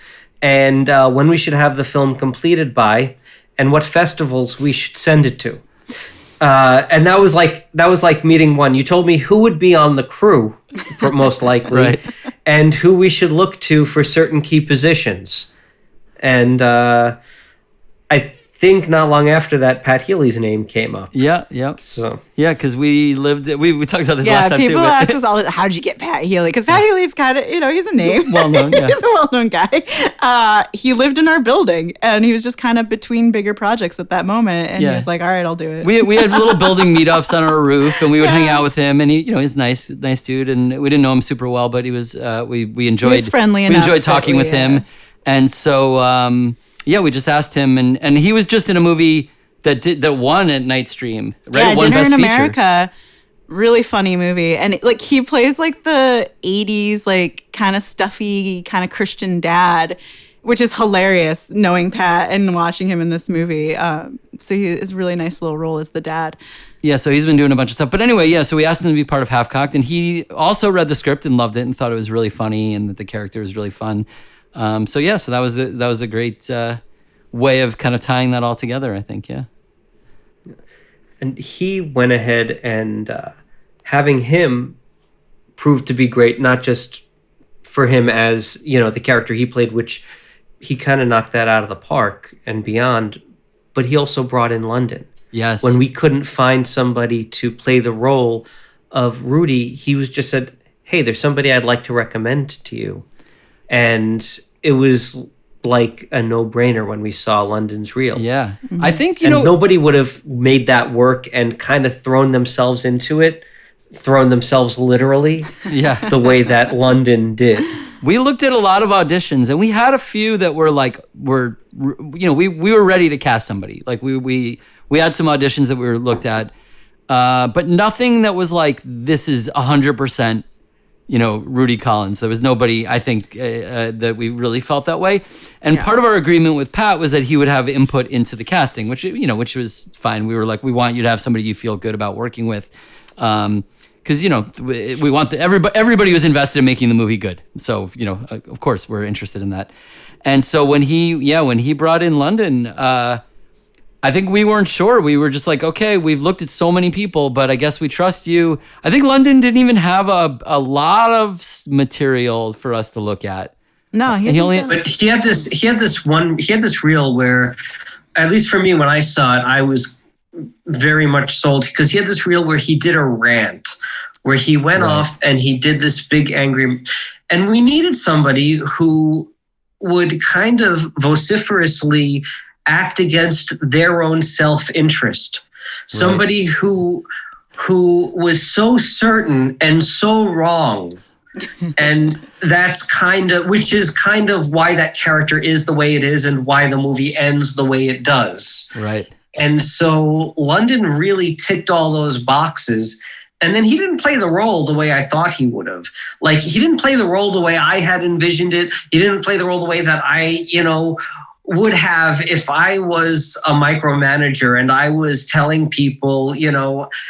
and when we should have the film completed by and what festivals we should send it to. And that was like meeting one. You told me who would be on the crew, most likely, Right. and who we should look to for certain key positions. And I think not long after that, Pat Healy's name came up. Yeah. So Because we talked about this Yeah, last time too. people but- ask us all, how'd you get Pat Healy? Because Pat Healy's kind of, he's a name. well-known, yeah. He's a well-known guy. He lived in our building, and he was just kind of between bigger projects at that moment. And he Yeah. was like, all right, I'll do it. We had little building meetups on our roof, and we would hang out with him. And he's nice dude. And we didn't know him super well, but he was. We enjoyed. He was friendly We enough enjoyed that talking with him, and so we just asked him, and he was just in a movie that won at Nightstream, right? Yeah, It won Dinner in Best Feature. America. Really funny movie. And like he plays like the 80s, like kind of stuffy, kind of Christian dad, which is hilarious knowing Pat and watching him in this movie. So he is a really nice little role as the dad. Yeah, so he's been doing a bunch of stuff. But anyway, so we asked him to be part of Half Cocked, and he also read the script and loved it and thought it was really funny and that the character was really fun. So that was a great way of kind of tying that all together, I think, yeah. and he went ahead and having him proved to be great, not just for him as, the character he played, which he kind of knocked that out of the park and beyond, but he also brought in Lundon. Yes. When we couldn't find somebody to play the role of Rudy, he was just said, hey, there's somebody I'd like to recommend to you. And it was like a no-brainer when we saw Lundon's reel. Yeah. I think, nobody would have made that work and kind of thrown themselves into it, thrown themselves literally, yeah. the way that Lundon did. We looked at a lot of auditions, and we had a few that were like, we were ready to cast somebody. Like we had some auditions that we looked at, but nothing that was like, this is 100%, Rudy Collins. There was nobody, I think, that we really felt that way. And part of our agreement with Pat was that he would have input into the casting, which was fine. We were like, we want you to have somebody you feel good about working with. Because we want everybody was invested in making the movie good. So of course we're interested in that. And so when he brought in Lundon, I think we weren't sure. We were just like, okay, we've looked at so many people, but I guess we trust you. I think Lundon didn't even have a lot of material for us to look at. No, But he had this reel where, at least for me, when I saw it, I was very much sold, because he had this reel where he did a rant, where he went off and he did this big angry, and we needed somebody who would kind of vociferously act against their own self-interest. Somebody who was so certain and so wrong. And that's which is kind of why that character is the way it is and why the movie ends the way it does. Right. And so Lundon really ticked all those boxes. And then he didn't play the role the way I thought he would have. Like, he didn't play the role the way I had envisioned it. He didn't play the role the way that I, would have if I was a micromanager and I was telling people,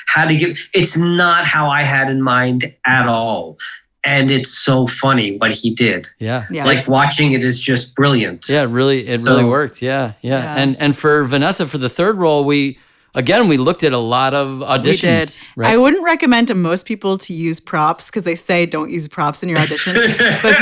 how to give. It's not how I had in mind at all. And it's so funny what he did. Yeah. Like, watching it is just brilliant. Yeah, it really worked. Yeah. And for Vanessa, for the third role, we looked at a lot of auditions. We did. Right? I wouldn't recommend to most people to use props because they say don't use props in your audition. But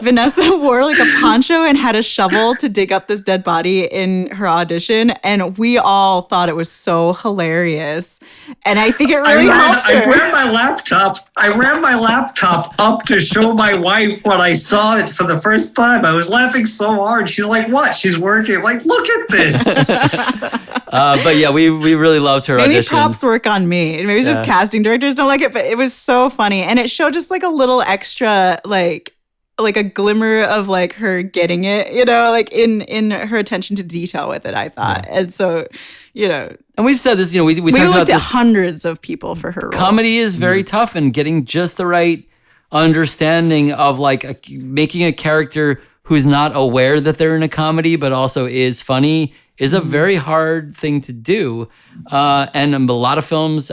Vanessa wore like a poncho and had a shovel to dig up this dead body in her audition. And we all thought it was so hilarious. And I think it really helped her. I ran my laptop up to show my wife when I saw it for the first time. I was laughing so hard. She's like, what? She's working. I'm like, look at this. But yeah, we really loved her Maybe audition. props work on me. Maybe it's just casting directors don't like it, but it was so funny. And it showed just like a little extra, like a glimmer of like her getting it, like in her attention to detail with it, I thought. Yeah. And so, and we've said this, we talked about looked at this. hundreds of people for her role. Comedy is very tough, and getting just the right understanding of like making a character who's not aware that they're in a comedy, but also is funny is a very hard thing to do. And a lot of films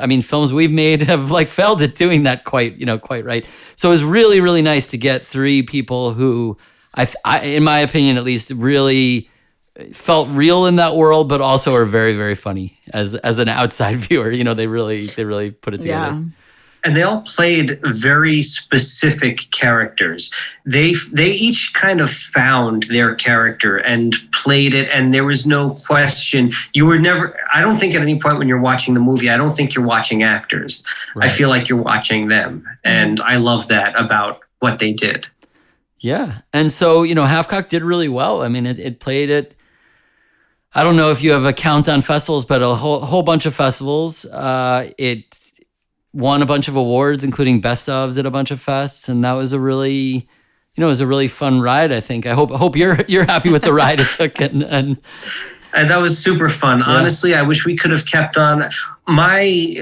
we've made have like failed at doing that quite right. So it was really, really nice to get three people who I in my opinion, at least, really felt real in that world, but also are very, very funny as an outside viewer. They really put it together. Yeah. And they all played very specific characters. They each kind of found their character and played it, and there was no question. I don't think at any point when you're watching the movie, I don't think you're watching actors. Right. I feel like you're watching them, and I love that about what they did. Yeah. And so, Halfcock did really well. I mean, it played it. I don't know if you have a count on festivals, but a whole bunch of festivals. It won a bunch of awards, including best ofs at a bunch of fests, and that was a really, fun ride. I think. I hope you're happy with the ride it took, and that was super fun. Yeah. Honestly, I wish we could have kept on. My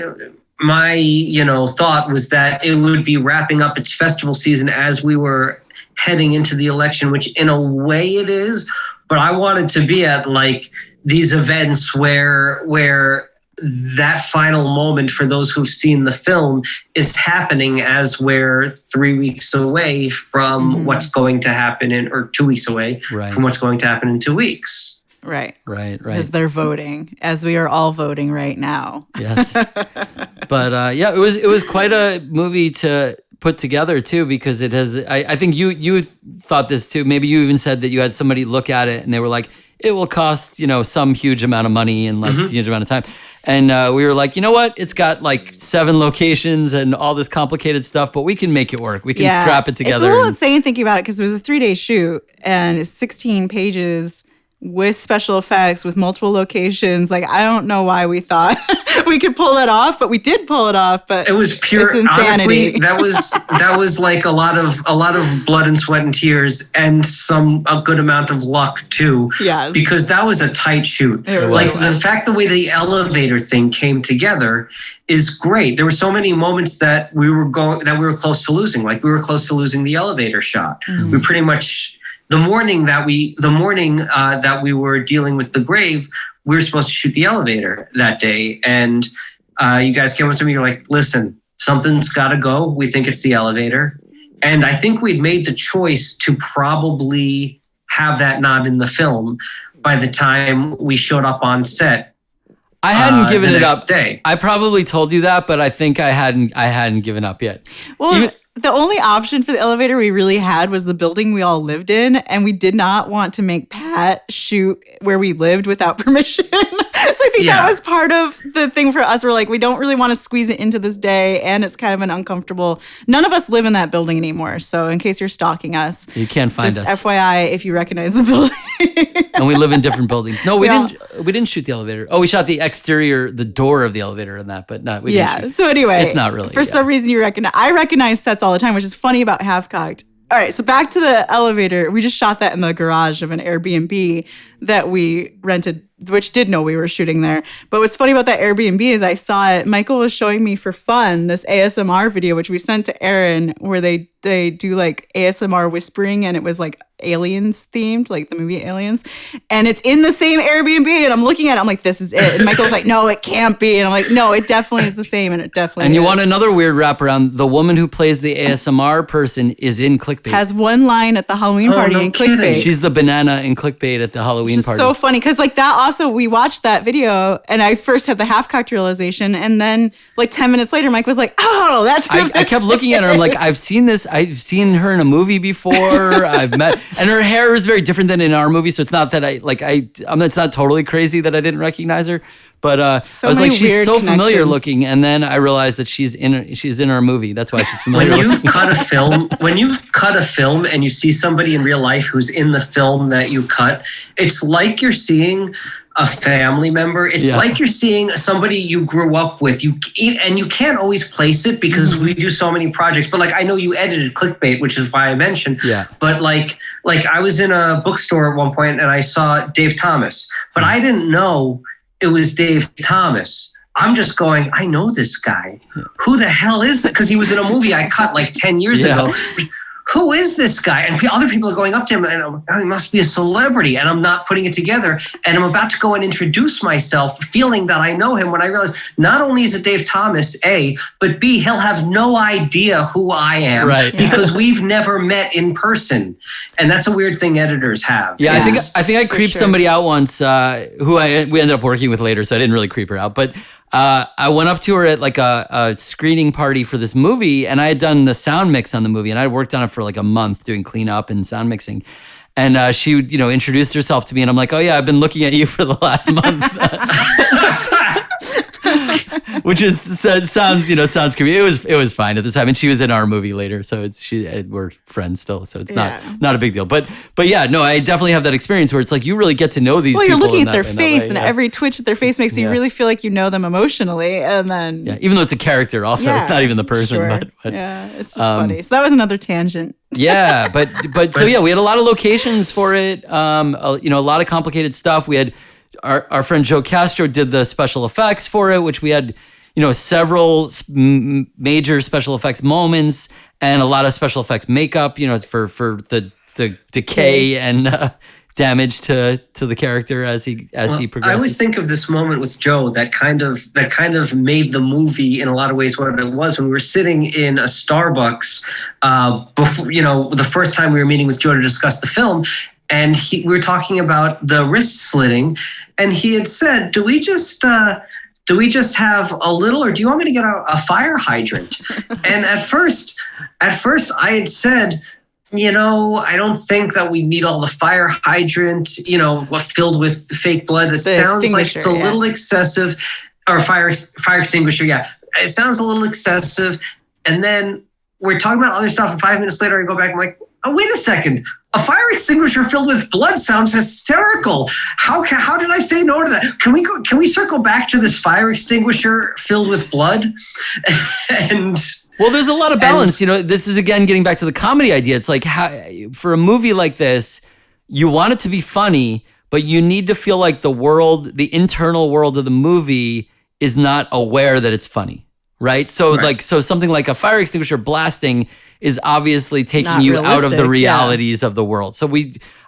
thought was that it would be wrapping up its festival season as we were heading into the election, which in a way it is, but I wanted to be at like these events where that final moment for those who've seen the film is happening as we're 3 weeks away from what's going to happen or 2 weeks away from what's going to happen in 2 weeks. Right. Because they're voting, as we are all voting right now. Yes. But it was quite a movie to put together too, because it has, I think you thought this too. Maybe you even said that you had somebody look at it and they were like, it will cost, some huge amount of money and like a huge amount of time. And we were like, you know what? It's got like 7 locations and all this complicated stuff, but we can make it work. We can scrap it together. It's a little insane thinking about it because it was a 3-day shoot and it's 16 pages with special effects, with multiple locations. Like, I don't know why we thought we could pull it off, but we did pull it off. But it was pure it's insanity. Honestly, that was like a lot of blood and sweat and tears, and a good amount of luck too. Yes. Because that was a tight shoot. Like the fact the way the elevator thing came together is great. There were so many moments that we were close to losing. Like we were close to losing the elevator shot. We pretty much. The morning that we were dealing with the grave, we were supposed to shoot the elevator that day. And you guys came up to me, you're like, listen, something's got to go. We think it's the elevator. And I think we'd made the choice to probably have that not in the film by the time we showed up on set. I hadn't given it up. Day. I probably told you that, but I think I hadn't given up yet. Well, the only option for the elevator we really had was the building we all lived in, and we did not want to make Pat shoot where we lived without permission. So I think that was part of the thing for us. We're like, we don't really want to squeeze it into this day, and it's kind of an uncomfortable. None of us live in that building anymore, so in case you're stalking us, you can't find us. FYI, if you recognize the building. And we live in different buildings. No, we didn't shoot the elevator. Oh, we shot the exterior, the door of the elevator and that, but we didn't shoot. So anyway, it's not really. For some reason I recognize sets all the time, which is funny about Half-Cocked. All right, so back to the elevator. We just shot that in the garage of an Airbnb that we rented, which did know we were shooting there. But what's funny about that Airbnb is I saw it. Michael was showing me for fun this ASMR video, which we sent to Aaron, where they do like ASMR whispering, and it was like aliens themed, like the movie Aliens. And it's in the same Airbnb, and I'm looking at it, I'm like, this is it. And Michael's like, no, it can't be. And I'm like, no, it definitely is the same, and it definitely And you is. want another weird wraparound? The woman who plays the ASMR person is in Clickbait. Has one line at the Halloween party in Clickbait. Kidding. She's the banana in Clickbait at the Halloween party. So funny, because like that also, we watched that video, and I first had the Half-Cocked realization, and then like 10 minutes later, Mike was like, oh, that's I kept looking at her. I'm like, I've seen this. I've seen her in a movie before. I've met, and her hair is very different than in our movie. So it's not that it's not totally crazy that I didn't recognize her. But I was like, she's so familiar looking, and then I realized that she's in our movie. That's why she's familiar. When you've cut a film and you see somebody in real life who's in the film that you cut, it's like you're seeing a family member. It's like you're seeing somebody you grew up with. You can't always place it because we do so many projects. But like, I know you edited Clickbait, which is why I mentioned. Yeah. But like I was in a bookstore at one point and I saw Dave Thomas, but I didn't know it was Dave Thomas. I'm just going, I know this guy. Who the hell is that? Because he was in a movie I cut like 10 years ago. who is this guy? And other people are going up to him, and I'm, oh, he must be a celebrity, and I'm not putting it together. And I'm about to go and introduce myself, feeling that I know him, when I realize not only is it Dave Thomas, A, but B, he'll have no idea who I am, because we've never met in person. And that's a weird thing editors have. Yeah, I think I creeped somebody out once, who we ended up working with later, so I didn't really creep her out. But I went up to her at like a screening party for this movie, and I had done the sound mix on the movie, and I had worked on it for like a month doing cleanup and sound mixing. And she, introduced herself to me, and I'm like, oh yeah, I've been looking at you for the last month. Which sounds creepy. It was fine at the time, and she was in our movie later, so we're friends still, so it's not a big deal. But yeah, no, I definitely have that experience where it's like you really get to know these people. Well, you're looking at their face, and every twitch at their face makes you really feel like you know them emotionally, and then even though it's a character, also it's not even the person. Sure. But yeah, it's just funny. So that was another tangent. Yeah, but so yeah, we had a lot of locations for it. A lot of complicated stuff. We had. Our friend Joe Castro did the special effects for it, which we had, several major special effects moments and a lot of special effects makeup, for the decay and damage to the character as he progresses. I always think of this moment with Joe that kind of made the movie in a lot of ways what it was when we were sitting in a Starbucks before, the first time we were meeting with Joe to discuss the film. And we were talking about the wrist slitting, and he had said, do we just have a little, or do you want me to get a fire hydrant? And at first I had said, I don't think that we need all the fire hydrant, filled with fake blood. It sounds like it's a little excessive, or fire extinguisher. Yeah, it sounds a little excessive. And then we're talking about other stuff, and 5 minutes later I go back, I'm like, oh, wait a second. A fire extinguisher filled with blood sounds hysterical. How did I say no to that? Can we circle back to this fire extinguisher filled with blood? Well, there's a lot of balance. This is again getting back to the comedy idea. It's like for a movie like this, you want it to be funny, but you need to feel like the internal world of the movie is not aware that it's funny, right? So something like a fire extinguisher blasting is obviously taking not you out of the realities of the world. So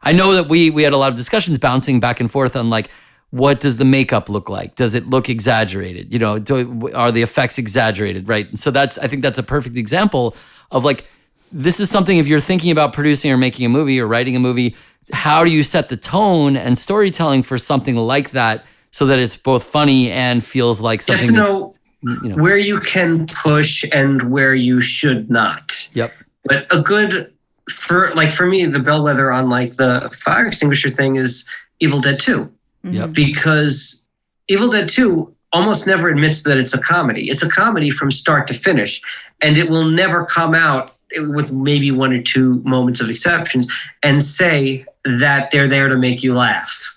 I know that we had a lot of discussions bouncing back and forth on like, what does the makeup look like? Does it look exaggerated? Are the effects exaggerated, right? So I think that's a perfect example of like, this is something if you're thinking about producing or making a movie or writing a movie, how do you set the tone and storytelling for something like that so that it's both funny and feels like something that's... where you can push and where you should not. Yep. But for me, the bellwether on like the fire extinguisher thing is Evil Dead 2. Yep. Because Evil Dead 2 almost never admits that it's a comedy. It's a comedy from start to finish, and it will never come out with maybe one or two moments of exceptions and say that they're there to make you laugh.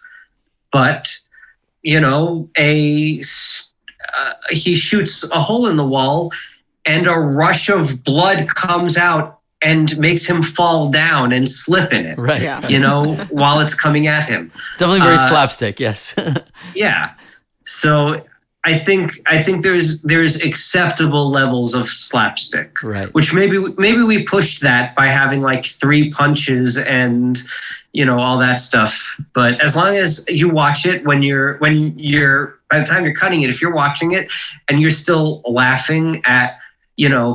But, he shoots a hole in the wall and a rush of blood comes out and makes him fall down and slip in it, right? Yeah. While it's coming at him. It's definitely very slapstick, yes. Yeah. So I think there's acceptable levels of slapstick, right? Which maybe we pushed that by having like 3 punches and all that stuff. But as long as you watch it when you're by the time you're cutting it, if you're watching it and you're still laughing at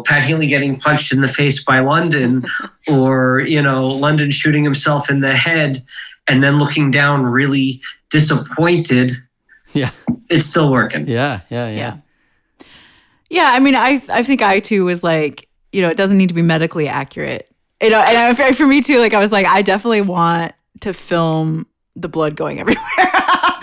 Pat Healy getting punched in the face by Lundon, or Lundon shooting himself in the head and then looking down really disappointed, it's still working. Yeah. I mean, I think I too was like, it doesn't need to be medically accurate. And for me too, like I was like, I definitely want to film the blood going everywhere.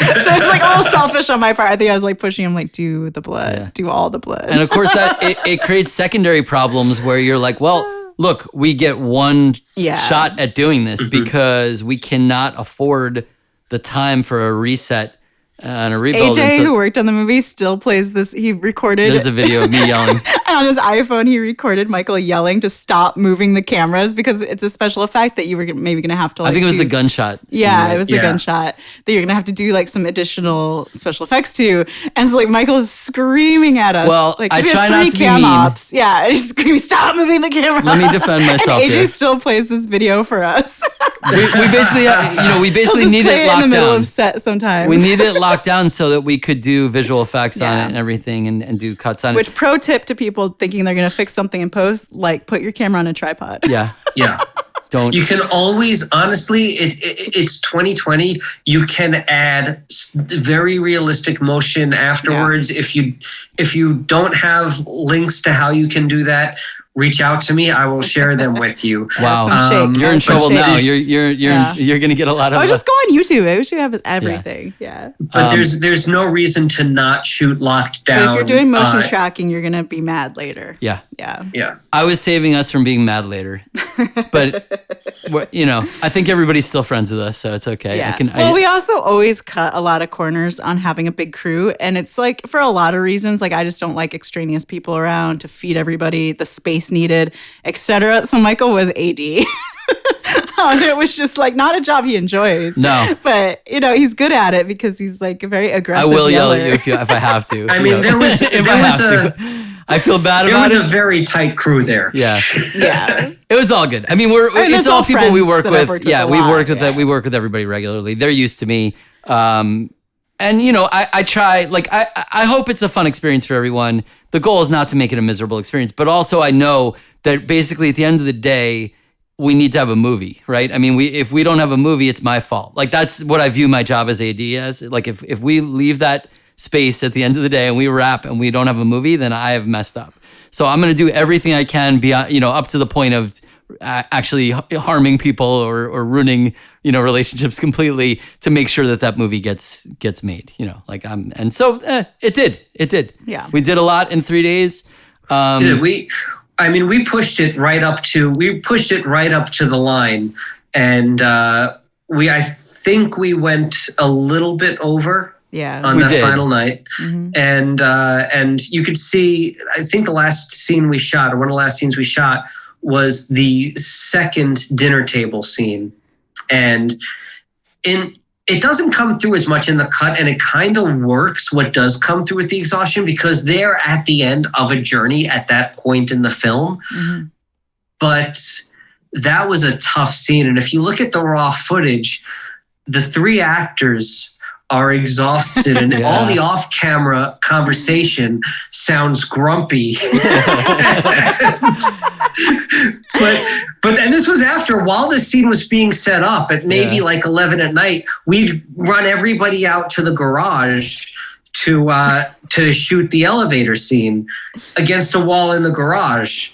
So it's like a little selfish on my part. I think I was like pushing him, like, do the blood, do all the blood. And of course that it creates secondary problems where you're like, well, look, we get one shot at doing this because we cannot afford the time for a reset on a rebuild. AJ, who worked on the movie, still plays this. He recorded. There's a video of me yelling. And on his iPhone, he recorded Michael yelling to stop moving the cameras because it's a special effect that you were maybe going to have to I think it was the gunshot scene, right? It was the gunshot that you're going to have to do like some additional special effects to. And so like Michael is screaming at us. Well, like, I try not to be mean. Ops. Yeah, and he's screaming, stop moving the camera. Let me defend myself and AJ here. still plays this video for us. we basically need it locked in the middle down. Of set sometimes. We need it locked down so that we could do visual effects on it and everything and do cuts on it. Which pro tip to people thinking they're going to fix something in post, like put your camera on a tripod. Yeah. Yeah. Don't. You can always, honestly, it's 2020. You can add very realistic motion afterwards. Yeah. If you don't have links to how you can do that, reach out to me. I will share them with you. Wow, you're in trouble now. You're gonna get a lot of. Just go on YouTube. YouTube has everything. Yeah. But there's no reason to not shoot locked down. But if you're doing motion tracking, you're gonna be mad later. Yeah. Yeah. I was saving us from being mad later, but I think everybody's still friends with us, so it's okay. Yeah. We also always cut a lot of corners on having a big crew, and it's like for a lot of reasons. Like I just don't like extraneous people around to feed everybody the space needed, etc. So Michael was AD. It was just like not a job he enjoys. No, but he's good at it because he's like a very aggressive. I will yeller. yell at you if I have to. I mean, there was I feel bad about it. There was a very tight crew there. Yeah. Yeah. It was all good. I mean, it's all people we work with. Yeah, we work with everybody regularly. They're used to me. And I try, like, I hope it's a fun experience for everyone. The goal is not to make it a miserable experience, but also I know that basically at the end of the day, we need to have a movie, right? I mean, if we don't have a movie, it's my fault. Like, that's what I view my job as AD as. Like, if we leave that space at the end of the day and we wrap and we don't have a movie, then I have messed up. So I'm going to do everything I can beyond, up to the point of actually harming people or ruining, relationships completely to make sure that movie gets made, and so it did. Yeah. We did a lot in 3 days. We pushed it right up to the line, and I think we went a little bit over. Yeah, on that final night, and you could see. I think the last scene we shot, or one of the last scenes we shot, was the second dinner table scene, and it doesn't come through as much in the cut, and it kind of works what does come through with the exhaustion because they're at the end of a journey at that point in the film. Mm-hmm. But that was a tough scene, and if you look at the raw footage, the three actors are exhausted and all the off-camera conversation sounds grumpy. but and this was while this scene was being set up at maybe like 11 at night, we'd run everybody out to the garage to shoot the elevator scene against a wall in the garage,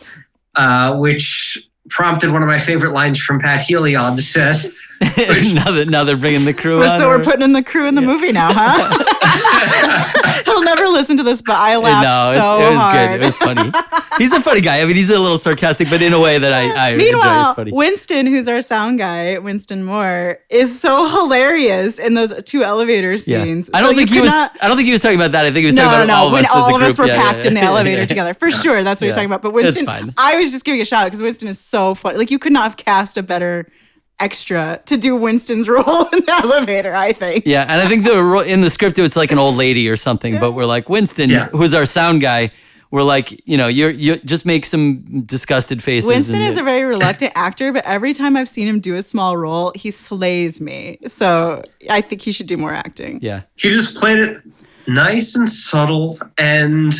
which prompted one of my favorite lines from Pat Healy on the set. now they're bringing the crew on. So we're putting in the crew in the movie now, huh? He'll never listen to this, but I laughed it was hard. Good. It was funny. He's a funny guy. I mean, he's a little sarcastic, but in a way that I enjoy. It's funny. Winston, who's our sound guy, Winston Moore, is so hilarious in those two elevator scenes. I don't think he was talking about that. I think he was talking about all of us. When all of us were packed in the elevator together. For sure, that's what he's talking about. But Winston, it's fine. I was just giving a shout out because Winston is so funny. Like, you could not have cast a better extra to do Winston's role in the elevator, I think. Yeah, and I think in the script it's like an old lady or something, but we're like, Winston, who's our sound guy, we're like, you just make some disgusted faces. Winston is a very reluctant actor, but every time I've seen him do a small role, he slays me. So I think he should do more acting. Yeah. He just played it nice and subtle and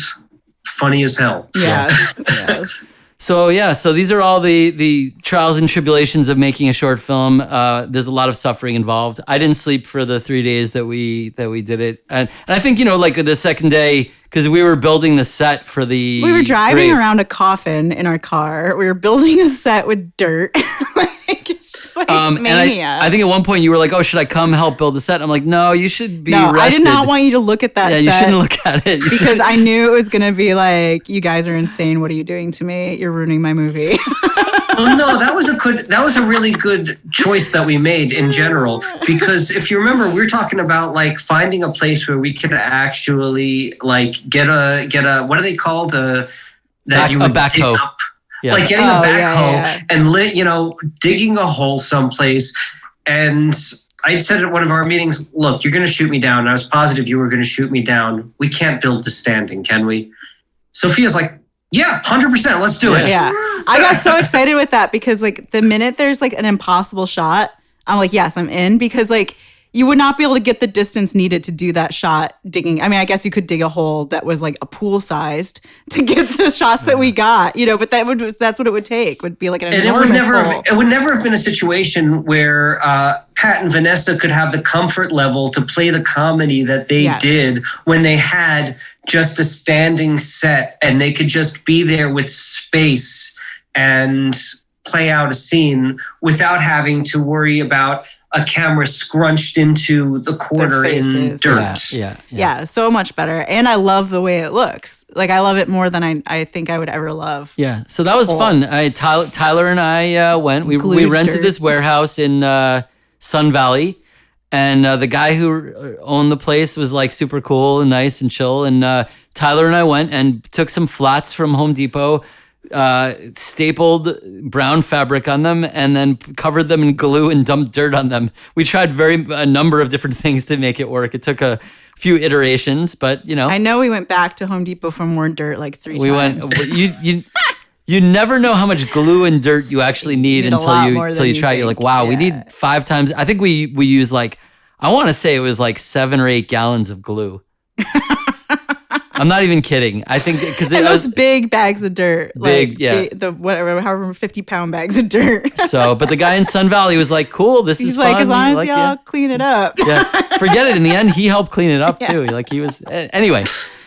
funny as hell. Yes, yes. So these are all the trials and tribulations of making a short film. There's a lot of suffering involved. I didn't sleep for the 3 days that we did it, and I think like the second day, because we were building the set for the. We were driving around a coffin in our car. We were building a set with dirt. it's just like And mania. I think at one point you were like, "Oh, should I come help build the set?" I'm like, "No, you should be rested." I did not want you to look at that set. You shouldn't look at it. Because I knew it was going to be like, you guys are insane. What are you doing to me? You're ruining my movie. Well, no, that was a really good choice that we made in general, because if you remember, we were talking about like finding a place where we could actually like get a what are they called? That you would dig backhoe. up. Yeah. Like getting a backhoe and digging a hole someplace. And I said at one of our meetings, look, you're going to shoot me down. And I was positive you were going to shoot me down. We can't build the standing, can we? Sophia's like, yeah, 100%. Let's do it. Yeah. I got so excited with that because like the minute there's like an impossible shot, I'm like, yes, I'm in, because like you would not be able to get the distance needed to do that shot digging. I mean, I guess you could dig a hole that was like a pool sized to get the shots that we got, but that's what it would take, would be like an enormous hole. It would never have been a situation where Pat and Vanessa could have the comfort level to play the comedy that they did when they had just a standing set and they could just be there with space and play out a scene without having to worry about a camera scrunched into the corner in dirt. Yeah, so much better. And I love the way it looks. Like, I love it more than I think I would ever love. Yeah, so that was fun. Tyler and I went. We rented this warehouse in Sun Valley. And the guy who owned the place was like super cool and nice and chill. And Tyler and I went and took some flats from Home Depot, stapled brown fabric on them, and then covered them in glue and dumped dirt on them. We tried a number of different things to make it work. It took a few iterations, but I know we went back to Home Depot for more dirt like 3 times. You never know how much glue and dirt you actually need until you try it. You're like, wow, we need 5 times. I think we use like, I want to say it was like 7 or 8 gallons of glue. I'm not even kidding. I think because those big bags of dirt, however 50-pound bags of dirt. So, but the guy in Sun Valley was like, "Cool, this is fun." He's like, as long as y'all clean it up. Yeah, forget it. In the end, he helped clean it up too. Like he was anyway.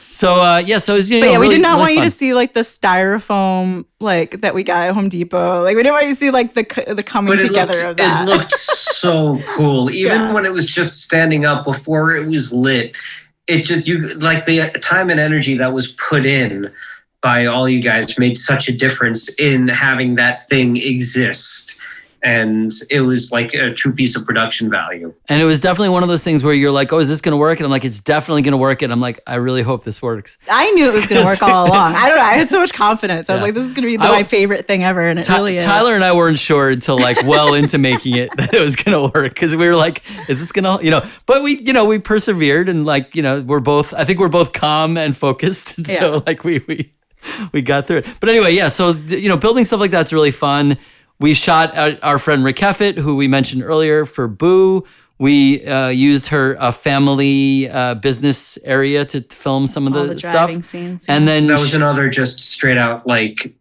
So so it was, we really, did not want fun. you to see like the styrofoam like that we got at Home Depot. Like we didn't want you to see like the coming together of that. It looked so cool, even when it was just standing up before it was lit. It just the time and energy that was put in by all you guys made such a difference in having that thing exist. And it was like a true piece of production value. And it was definitely one of those things where you're like, "Oh, is this going to work?" And I'm like, "It's definitely going to work." And I'm like, "I really hope this works." I knew it was going to work all along. I don't know. I had so much confidence. I was like, "This is going to be my favorite thing ever," and it really is. Tyler and I weren't sure until like well into making it that it was going to work, because we were like, "Is this going to?" But we persevered, and like we're both calm and focused, and so like we got through it. But anyway, so building stuff like that's really fun. We shot our friend Rick Heffett, who we mentioned earlier, for Boo. We used her family business area to film some of the stuff. Scenes, and then that was another straight out boon.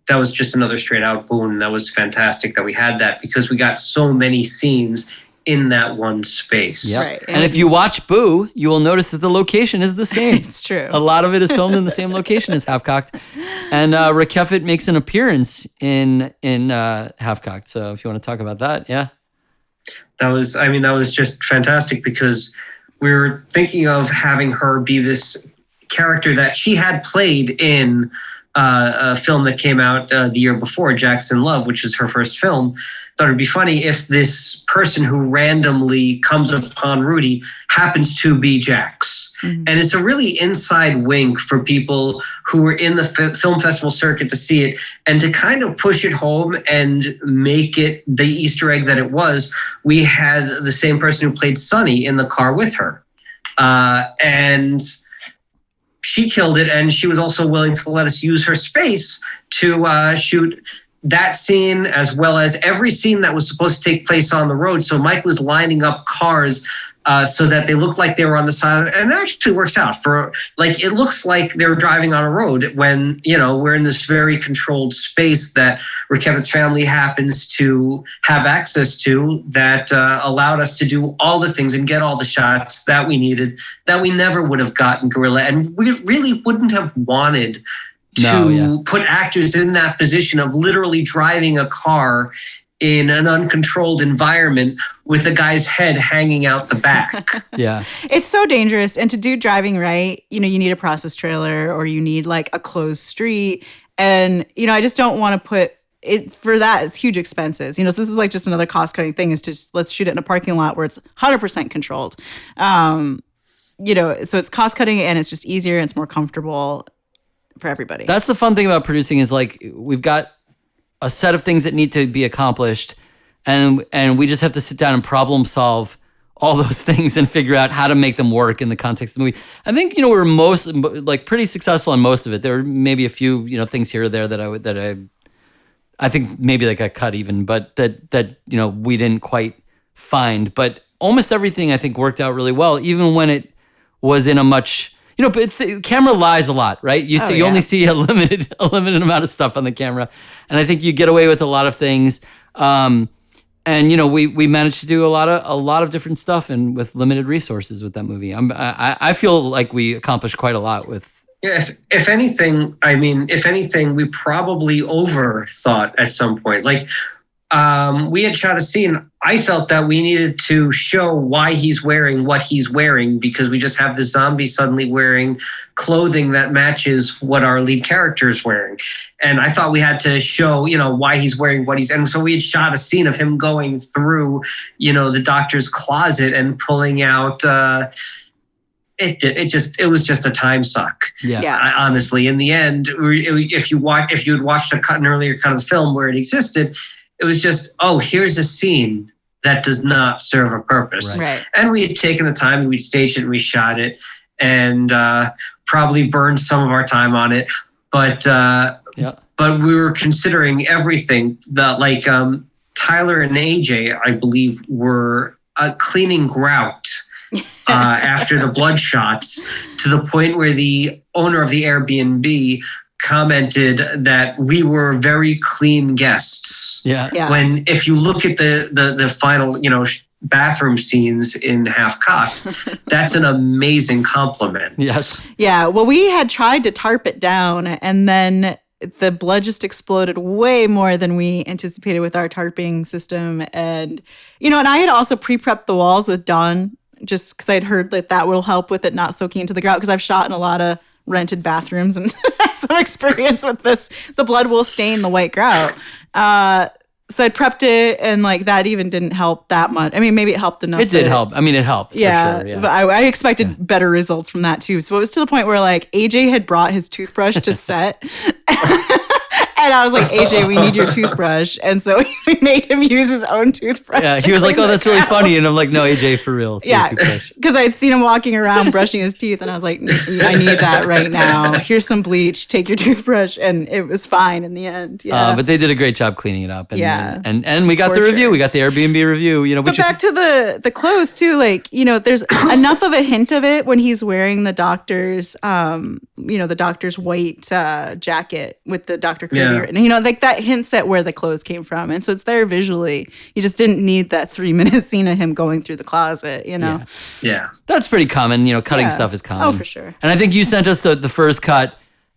That was fantastic that we had that, because we got so many scenes in that one space. Yeah. Right. And if you watch Boo, you will notice that the location is the same. It's true. A lot of it is filmed in the same location as Half Cocked. And Rick Heffett makes an appearance in Half Cocked. So if you want to talk about that, that was just fantastic, because we were thinking of having her be this character that she had played in a film that came out the year before, Jackson Love, which is her first film. Thought it'd be funny if this person who randomly comes upon Rudy happens to be Jax. Mm-hmm. And it's a really inside wink for people who were in the film festival circuit to see it, and to kind of push it home and make it the Easter egg that it was. We had the same person who played Sunny in the car with her. And she killed it, and she was also willing to let us use her space to shoot that scene, as well as every scene that was supposed to take place on the road. So Mike was lining up cars so that they looked like they were on the side, and it actually works out for it looks like they were driving on a road when we're in this very controlled space that Rick Heffett's family happens to have access to, that allowed us to do all the things and get all the shots that we needed, that we never would have gotten guerrilla, and we really wouldn't have wanted to put actors in that position of literally driving a car in an uncontrolled environment with a guy's head hanging out the back. Yeah. It's so dangerous. And to do driving right, you need a process trailer or you need like a closed street. And, I just don't want to put it for that. It's huge expenses. So this is like just another cost cutting thing is just let's shoot it in a parking lot where it's 100% controlled. So it's cost cutting and it's just easier and it's more comfortable for everybody. That's the fun thing about producing is like we've got a set of things that need to be accomplished and we just have to sit down and problem solve all those things and figure out how to make them work in the context of the movie. I think, we were pretty successful in most of it. There were maybe a few, things here or there that I think maybe like a cut even, but that we didn't quite find. But almost everything I think worked out really well, even when it was in a much, but the camera lies a lot, right? You only see a limited amount of stuff on the camera, and I think you get away with a lot of things. And we managed to do a lot of different stuff and with limited resources with that movie. I feel like we accomplished quite a lot with. Yeah, if anything, we probably overthought at some point. Like, we had shot a scene. I felt that we needed to show why he's wearing what he's wearing because we just have the zombie suddenly wearing clothing that matches what our lead character is wearing. And I thought we had to show, why he's wearing what he's... And so we had shot a scene of him going through, the doctor's closet and pulling out... It was just a time suck. Yeah. Honestly, in the end, if you had watched an earlier cut of the film where it existed, it was just, here's a scene that does not serve a purpose. Right. And we had taken the time and we'd staged it and we shot it and probably burned some of our time on it. But we were considering everything. Tyler and AJ, I believe, were cleaning grout after the blood shots to the point where the owner of the Airbnb commented that we were very clean guests. Yeah. When if you look at the final, bathroom scenes in Half Cocked, that's an amazing compliment. Yes. Yeah. Well, we had tried to tarp it down and then the blood just exploded way more than we anticipated with our tarping system. And, and I had also pre-prepped the walls with Dawn just because I'd heard that will help with it not soaking into the grout because I've shot in a lot of rented bathrooms and some experience with this. The blood will stain the white grout. So I prepped it and that even didn't help that much. I mean, maybe it helped enough. It did help. I mean, it helped. Yeah, for sure, yeah. But I expected better results from that too. So it was to the point where AJ had brought his toothbrush to set. And I was like, AJ, we need your toothbrush. And so we made him use his own toothbrush. Yeah, he was like, that's really funny. And I'm like, no, AJ, for real. Yeah, because I had seen him walking around brushing his teeth. And I was like, I need that right now. Here's some bleach. Take your toothbrush. And it was fine in the end. Yeah. But they did a great job cleaning it up. And, yeah. And we got the review. We got the Airbnb review. But back to the clothes too. There's enough of a hint of it when he's wearing the doctor's, the doctor's white jacket with the Dr. Career. And, that hints at where the clothes came from. And so it's there visually. You just didn't need that 3-minute scene of him going through the closet, Yeah. That's pretty common. Cutting stuff is common. Oh, for sure. And I think you sent us the first cut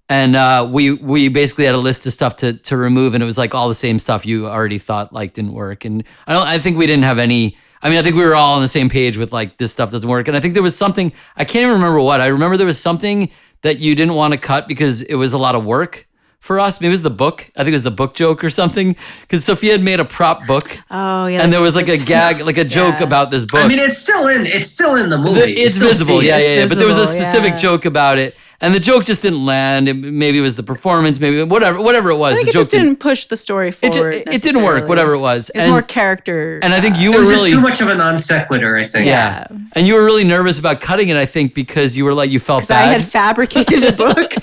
and we basically had a list of stuff to remove. And it was all the same stuff you already thought didn't work. And I think we didn't have any... I think we were all on the same page with this stuff doesn't work. And I think there was something... I can't even remember what. I remember there was something that you didn't want to cut because it was a lot of work for us. Maybe it was the book. I think it was the book joke or something. Because Sophia had made a prop book. Oh yeah. And there was a gag, a joke about this book. It's still in the movie. It's visible. Yeah. But there was a specific joke about it. And the joke just didn't land. Maybe it was the performance, maybe whatever it was. I think the it just didn't push the story forward. It didn't work, whatever it was. It's more character. And I think you it were was really... just too much of a non sequitur, I think. Yeah. And you were really nervous about cutting it, I think, because you were you felt bad. I had fabricated a book.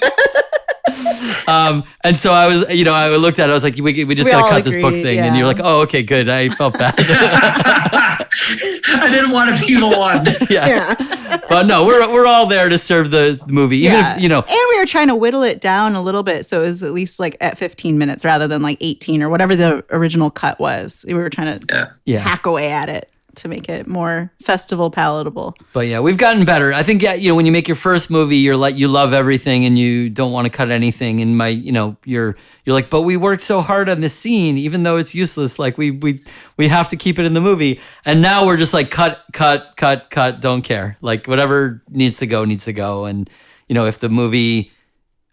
And so I was, I looked at it, I was like, we just got to cut this book thing. Yeah. And you're like, oh, okay, good. I felt bad. I didn't want to be the one. Yeah. But no, we're all there to serve the movie. Even if, And we were trying to whittle it down a little bit. So it was at least at 15 minutes rather than 18 or whatever the original cut was. We were trying to hack away at it to make it more festival palatable. But yeah, we've gotten better. I think, when you make your first movie, you're like, you love everything and you don't want to cut anything. And you're like, but we worked so hard on this scene, even though it's useless. Like we have to keep it in the movie. And now we're just like, cut, don't care. Like whatever needs to go. And, if the movie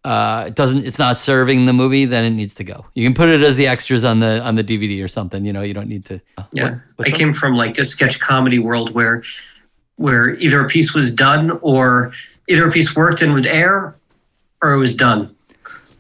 it's not serving the movie, then it needs to go. You can put it as the extras on the DVD or something. You don't need to. Yeah, I came from like a sketch comedy world where either a piece was done or either a piece worked and would air, or it was done.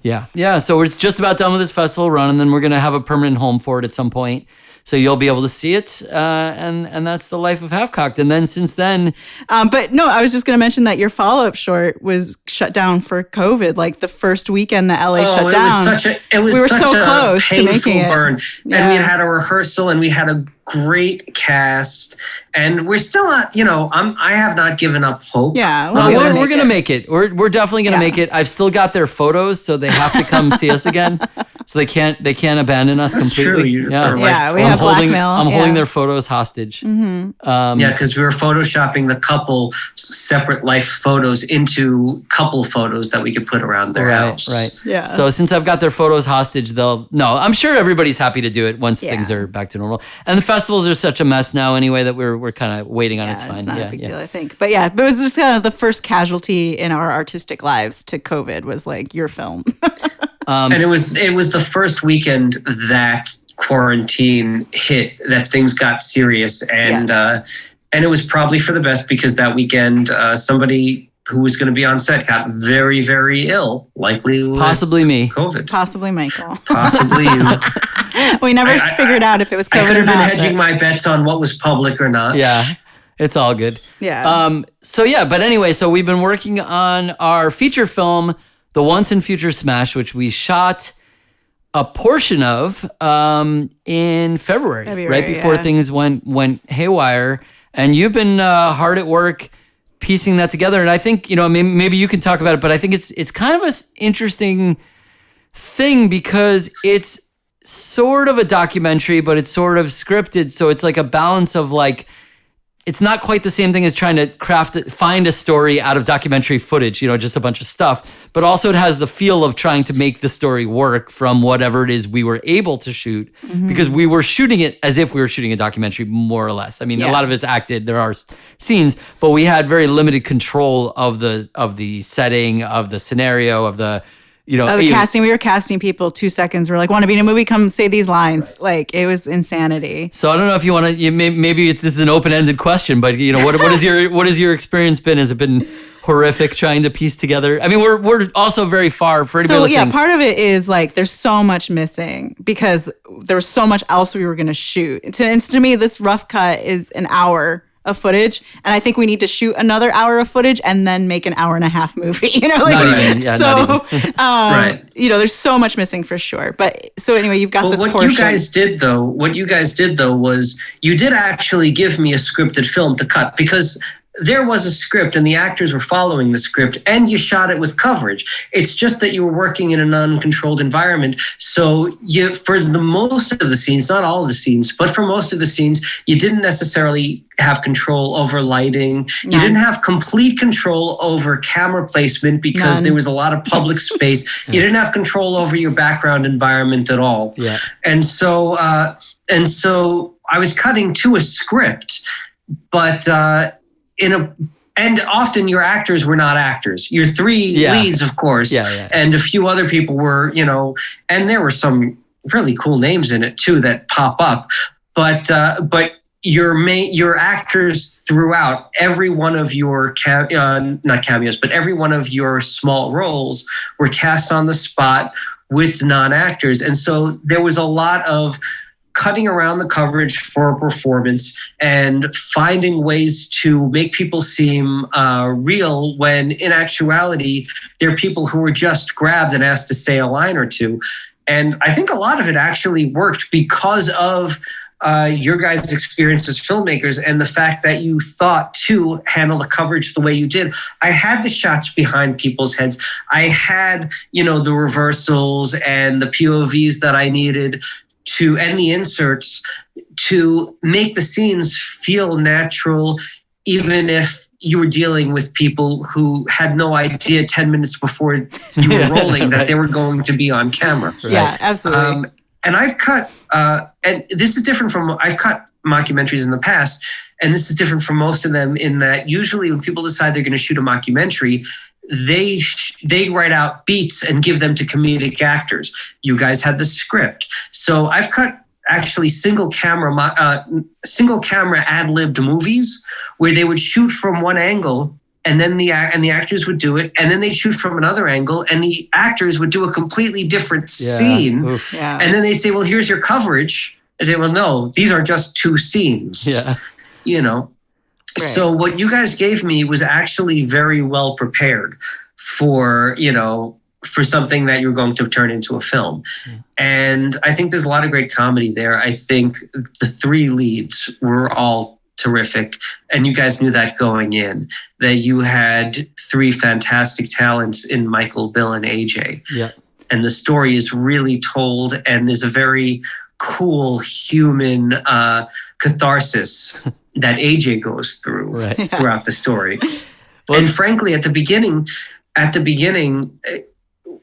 Yeah. So it's just about done with this festival run, and then we're gonna have a permanent home for it at some point. So you'll be able to see it, and that's the life of Half-Cocked. And then since then... But no, I was just going to mention that your follow-up short was shut down for COVID, like the first weekend that LA shut down. We were so close to making it. Burn. Yeah. And we had a rehearsal, and we had a great cast, and we're still not, I have not given up hope. Yeah. We're going to make it. We're definitely going to make it. I've still got their photos, so they have to come see us again. So they can't abandon us completely. True. We have blackmail. I'm holding their photos hostage. Mm-hmm. Because we were photoshopping the couple separate life photos into couple photos that we could put around their house. Right. Yeah. So since I've got their photos hostage, I'm sure everybody's happy to do it once things are back to normal. And the festivals are such a mess now anyway that we're kind of waiting on. It's fine. It's not a big deal, I think. But it was just kind of the first casualty in our artistic lives to COVID was like your film. And it was the first weekend that quarantine hit, that things got serious, and it was probably for the best, because that weekend somebody who was going to be on set got very, very ill, likely with possibly me, COVID, possibly Michael, possibly you. We never figured out if it was COVID or not. I could have been hedging my bets on what was public or not. Yeah. It's all good. Yeah. But anyway, so we've been working on our feature film, The Once and Future Smash, which we shot a portion of in February, right before things went haywire. And you've been hard at work piecing that together. And I think, maybe you can talk about it, but I think it's kind of an interesting thing because it's sort of a documentary, but it's sort of scripted. So it's like a balance of like, it's not quite the same thing as trying to find a story out of documentary footage, just a bunch of stuff. But also it has the feel of trying to make the story work from whatever it is we were able to shoot, because we were shooting it as if we were shooting a documentary, more or less. I mean, a lot of it's acted. There are scenes, but we had very limited control of the setting, of the scenario, of the the casting. We were casting people 2 seconds. We're like, want to be in a movie? Come say these lines. Right. Like, it was insanity. So I don't know if you want to. Maybe this is an open-ended question, but what has your experience been? Has it been horrific trying to piece together? I mean, we're also very far for anybody listening. Yeah, part of it is like there's so much missing because there was so much else we were going to shoot. To me, this rough cut is an hour of footage, and I think we need to shoot another hour of footage and then make an hour-and-a-half movie. Right. There's so much missing for sure. But so anyway, you've got this portion. What you guys did though was you did actually give me a scripted film to cut, because there was a script and the actors were following the script, and you shot it with coverage. It's just that you were working in an uncontrolled environment. So for the most of the scenes, not all of the scenes, but for most of the scenes, you didn't necessarily have control over lighting. None. You didn't have complete control over camera placement because there was a lot of public space. You didn't have control over your background environment at all. Yeah. And so I was cutting to a script, but and often your actors were not actors. Your three leads, of course, and a few other people were, and there were some really cool names in it too that pop up. But your actors throughout, every one of your not cameos, but every one of your small roles were cast on the spot with non-actors, and so there was a lot of cutting around the coverage for a performance and finding ways to make people seem real when in actuality, they're people who were just grabbed and asked to say a line or two. And I think a lot of it actually worked because of your guys' experience as filmmakers and the fact that you thought to handle the coverage the way you did. I had the shots behind people's heads. I had, the reversals and the POVs that I needed and the inserts to make the scenes feel natural, even if you were dealing with people who had no idea 10 minutes before you were rolling that they were going to be on camera. Right. Yeah, absolutely. And I've cut, and this is different from, I've cut mockumentaries in the past, and this is different from most of them in that usually when people decide they're going to shoot a mockumentary, they write out beats and give them to comedic actors. You guys had the script. So I've cut actually single camera ad-libbed movies where they would shoot from one angle and then the actors would do it, and then they'd shoot from another angle and the actors would do a completely different scene. Yeah. And then they'd say, well, here's your coverage. I say, well, no, these are just two scenes. Yeah. You know. Right. So what you guys gave me was actually very well prepared for, you know, for something that you're going to turn into a film. Yeah. And I think there's a lot of great comedy there. I think the three leads were all terrific. And you guys knew that going in, that you had three fantastic talents in Michael, Bill, and AJ. Yeah. And the story is really told, and there's a very cool human catharsis that AJ goes through throughout the story. Well, and frankly, at the beginning,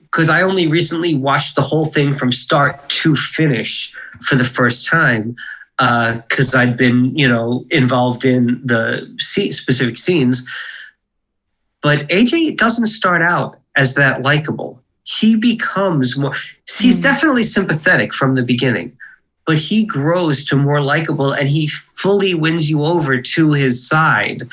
because I only recently watched the whole thing from start to finish for the first time, because I'd been, you know, involved in the specific scenes. But AJ doesn't start out as that likable. He becomes more, he's definitely sympathetic from the beginning, but he grows to more likable and he fully wins you over to his side.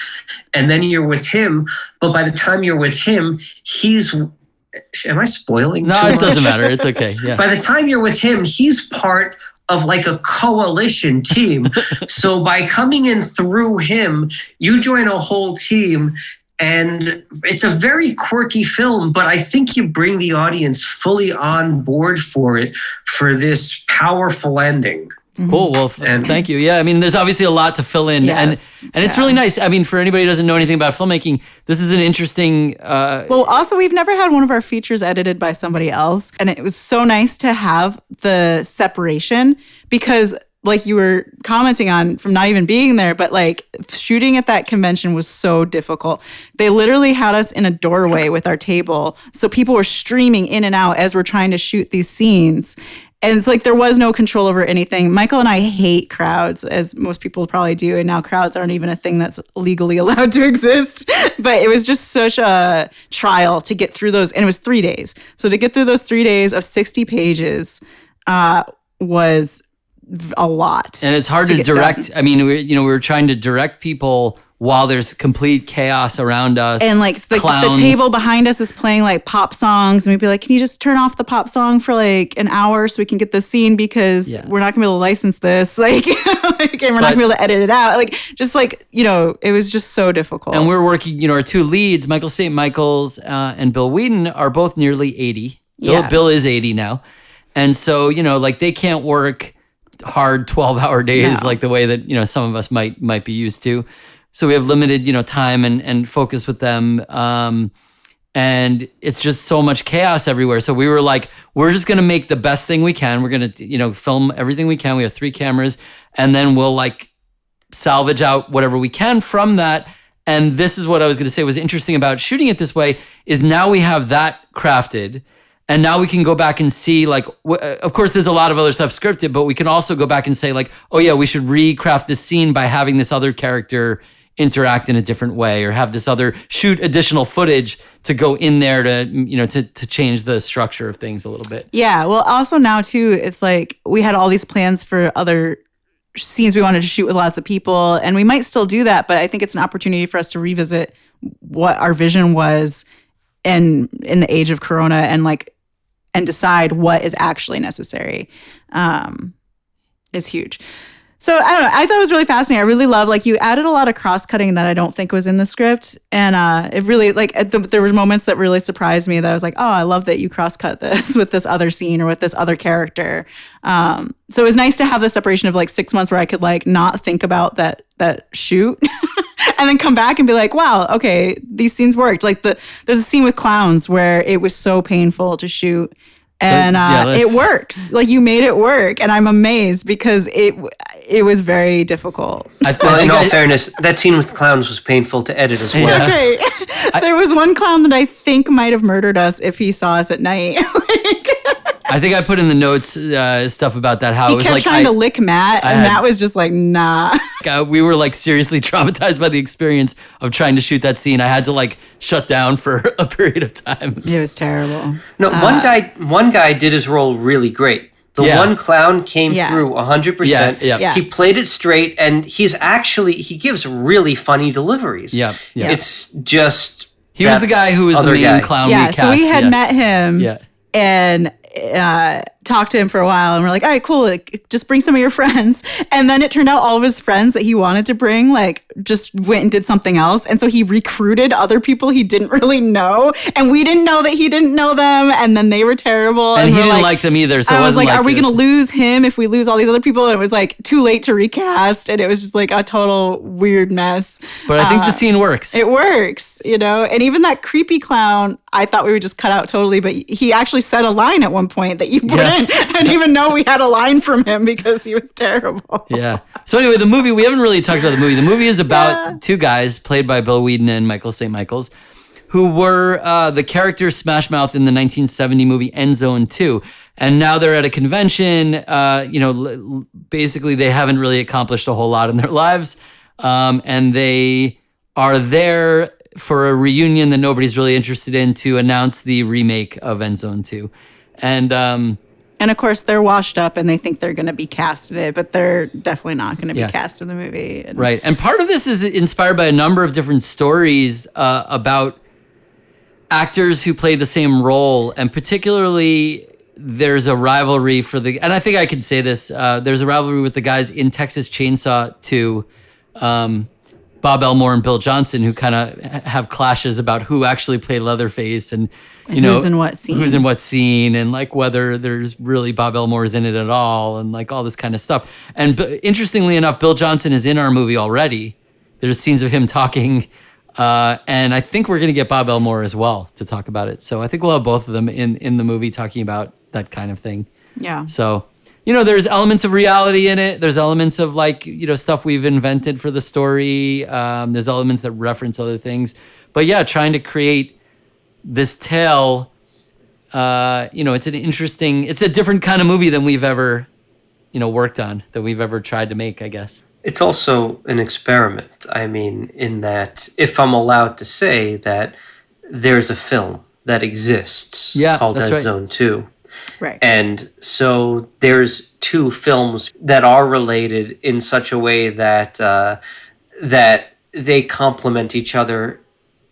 And then you're with him, but by the time you're with him, am I spoiling? No, it doesn't matter. It's okay. Yeah. By the time you're with him, he's part of like a coalition team. So by coming in through him, you join a whole team. And it's a very quirky film, but I think you bring the audience fully on board for it, for this powerful ending. Cool. Well, thank you. Yeah, I mean, there's obviously a lot to fill in, and it's really nice. I mean, for anybody who doesn't know anything about filmmaking, this is an interesting. Well, also, we've never had one of our features edited by somebody else, and it was so nice to have the separation because, like you were commenting on from not even being there, but like shooting at that convention was so difficult. They literally had us in a doorway with our table. So people were streaming in and out as we're trying to shoot these scenes. And it's like there was no control over anything. Michael and I hate crowds, as most people probably do. And now crowds aren't even a thing that's legally allowed to exist. But it was just such a trial to get through those. And it was 3 days. So to get through those 3 days of 60 pages was a lot. And it's hard to direct. Done. I mean, we were trying to direct people while there's complete chaos around us. And like the table behind us is playing like pop songs. And we'd be like, can you just turn off the pop song for like an hour so we can get the scene because we're not gonna be able to license this. Like, and we're not gonna be able to edit it out. Like, just like, it was just so difficult. And we're working, our two leads, Michael St. Michael's and Bill Weeden, are both nearly 80. Bill is 80 now. And so, like they can't work hard 12-hour days like the way that some of us might be used to. So we have limited time and focus with them, and it's just so much chaos everywhere. So we were like, we're just gonna make the best thing we can. We're gonna film everything we can. We have 3 cameras, and then we'll like salvage out whatever we can from that. And this is what I was gonna say was interesting about shooting it this way is now we have that crafted. And now we can go back and see, like, of course, there's a lot of other stuff scripted, but we can also go back and say, like, oh, yeah, we should recraft this scene by having this other character interact in a different way or have this other shoot additional footage to go in there to, to change the structure of things a little bit. Yeah. Well, also now, too, it's like we had all these plans for other scenes we wanted to shoot with lots of people, and we might still do that, but I think it's an opportunity for us to revisit what our vision was in the age of Corona and decide what is actually necessary is huge. So I don't know. I thought it was really fascinating. I really love, you added a lot of cross-cutting that I don't think was in the script. And it really, there were moments that really surprised me that I was like, oh, I love that you cross-cut this with this other scene or with this other character. So it was nice to have the separation of 6 months where I could not think about that shoot and then come back and be like, wow, okay, these scenes worked. There's a scene with clowns where it was so painful to shoot. And it works. Like, you made it work, and I'm amazed because it was very difficult. In all fairness, that scene with clowns was painful to edit as well. Yeah. Okay. There was one clown that I think might have murdered us if he saw us at night. I think I put in the notes stuff about that. How he it was kept like trying to lick Matt, and Matt was just like, nah. We were like seriously traumatized by the experience of trying to shoot that scene. I had to like shut down for a period of time. It was terrible. No, one guy did his role really great. The one clown came through 100%. Yeah. He played it straight, and he gives really funny deliveries. Yeah. It's just he was the guy who was the main clown we cast. So we had met him. Yeah. And talked to him for a while, and we're like, all right, cool, like, just bring some of your friends. And then it turned out all of his friends that he wanted to bring like just went and did something else, and so he recruited other people he didn't really know, and we didn't know that he didn't know them, and then they were terrible, and he didn't like them either. So I was like, are we gonna lose him if we lose all these other people? And it was like too late to recast, and it was just like a total weird mess. But I think the scene works. It works, and even that creepy clown, I thought we would just cut out totally, but he actually said a line at one point that you put in. I didn't even know we had a line from him because he was terrible. Yeah. So anyway, the movie, we haven't really talked about the movie. The movie is about two guys played by Bill Weeden and Michael St. Michaels, who were the characters Smash Mouth in the 1970 movie End Zone 2. And now they're at a convention. Basically, they haven't really accomplished a whole lot in their lives. And they are there for a reunion that nobody's really interested in to announce the remake of End Zone 2. And of course, they're washed up and they think they're going to be cast in it, but they're definitely not going to be cast in the movie. Right. And part of this is inspired by a number of different stories about actors who play the same role. And particularly, there's a rivalry and I think I can say this, there's a rivalry with the guys in Texas Chainsaw 2, Bob Elmore and Bill Johnson, who kind of have clashes about who actually played Leatherface and who's in what scene, and like whether there's really Bob Elmore's in it at all, and like all this kind of stuff. And interestingly enough, Bill Johnson is in our movie already. There's scenes of him talking, and I think we're going to get Bob Elmore as well to talk about it. So I think we'll have both of them in the movie talking about that kind of thing. Yeah. So, there's elements of reality in it. There's elements of like, stuff we've invented for the story. There's elements that reference other things. But yeah, trying to create this tale, it's a different kind of movie than we've ever, worked on, that we've ever tried to make, I guess. It's also an experiment. I mean, in that, if I'm allowed to say that there's a film that exists called Dead Zone 2. Right. And so there's two films that are related in such a way that that they complement each other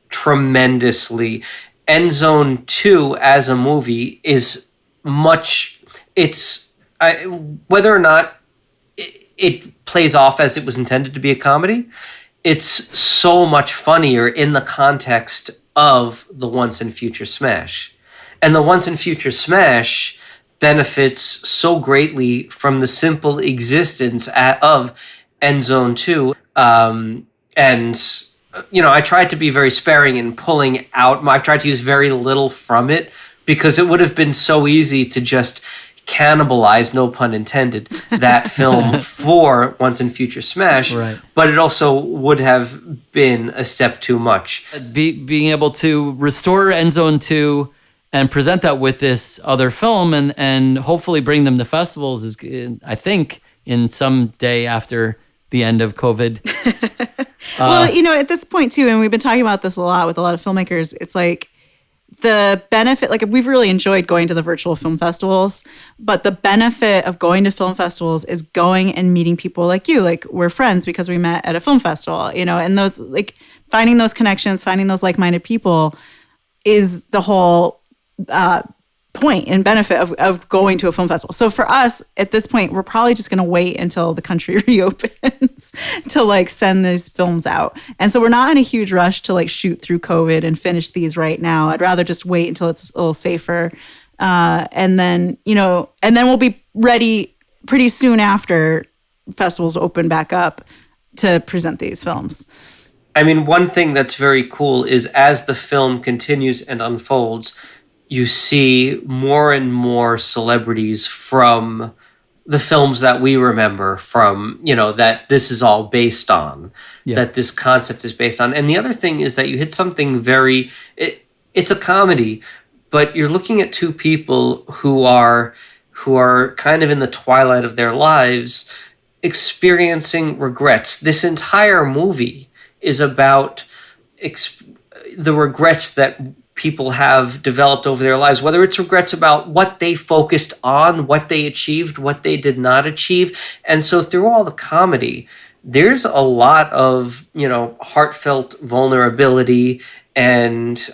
tremendously. End Zone 2 as a movie is whether or not it plays off as it was intended to be a comedy, it's so much funnier in the context of the Once and Future Smash. And the Once and Future Smash benefits so greatly from the simple existence of End Zone 2. I tried to be very sparing in pulling out. I've tried to use very little from it because it would have been so easy to just cannibalize, no pun intended, that film for Once and Future Smash. Right. But it also would have been a step too much. Being able to restore End Zone 2 and present that with this other film and hopefully bring them to festivals is, I think, in some day after the end of COVID. Well, at this point too, and we've been talking about this a lot with a lot of filmmakers, it's like the benefit, like we've really enjoyed going to the virtual film festivals, but the benefit of going to film festivals is going and meeting people like you. Like, we're friends because we met at a film festival, and those, like, finding those connections, finding those like-minded people is the whole point and benefit of going to a film festival. So for us at this point, we're probably just going to wait until the country reopens to like send these films out. And so we're not in a huge rush to like shoot through COVID and finish these right now. I'd rather just wait until it's a little safer. And then we'll be ready pretty soon after festivals open back up to present these films. I mean, one thing that's very cool is as the film continues and unfolds, you see more and more celebrities from the films that we remember from, that this is all based on, that this concept is based on. And the other thing is that you hit something it's a comedy, but you're looking at two people who are kind of in the twilight of their lives, experiencing regrets. This entire movie is about the regrets that people have developed over their lives, whether it's regrets about what they focused on, what they achieved, what they did not achieve. And so through all the comedy, there's a lot of, heartfelt vulnerability, and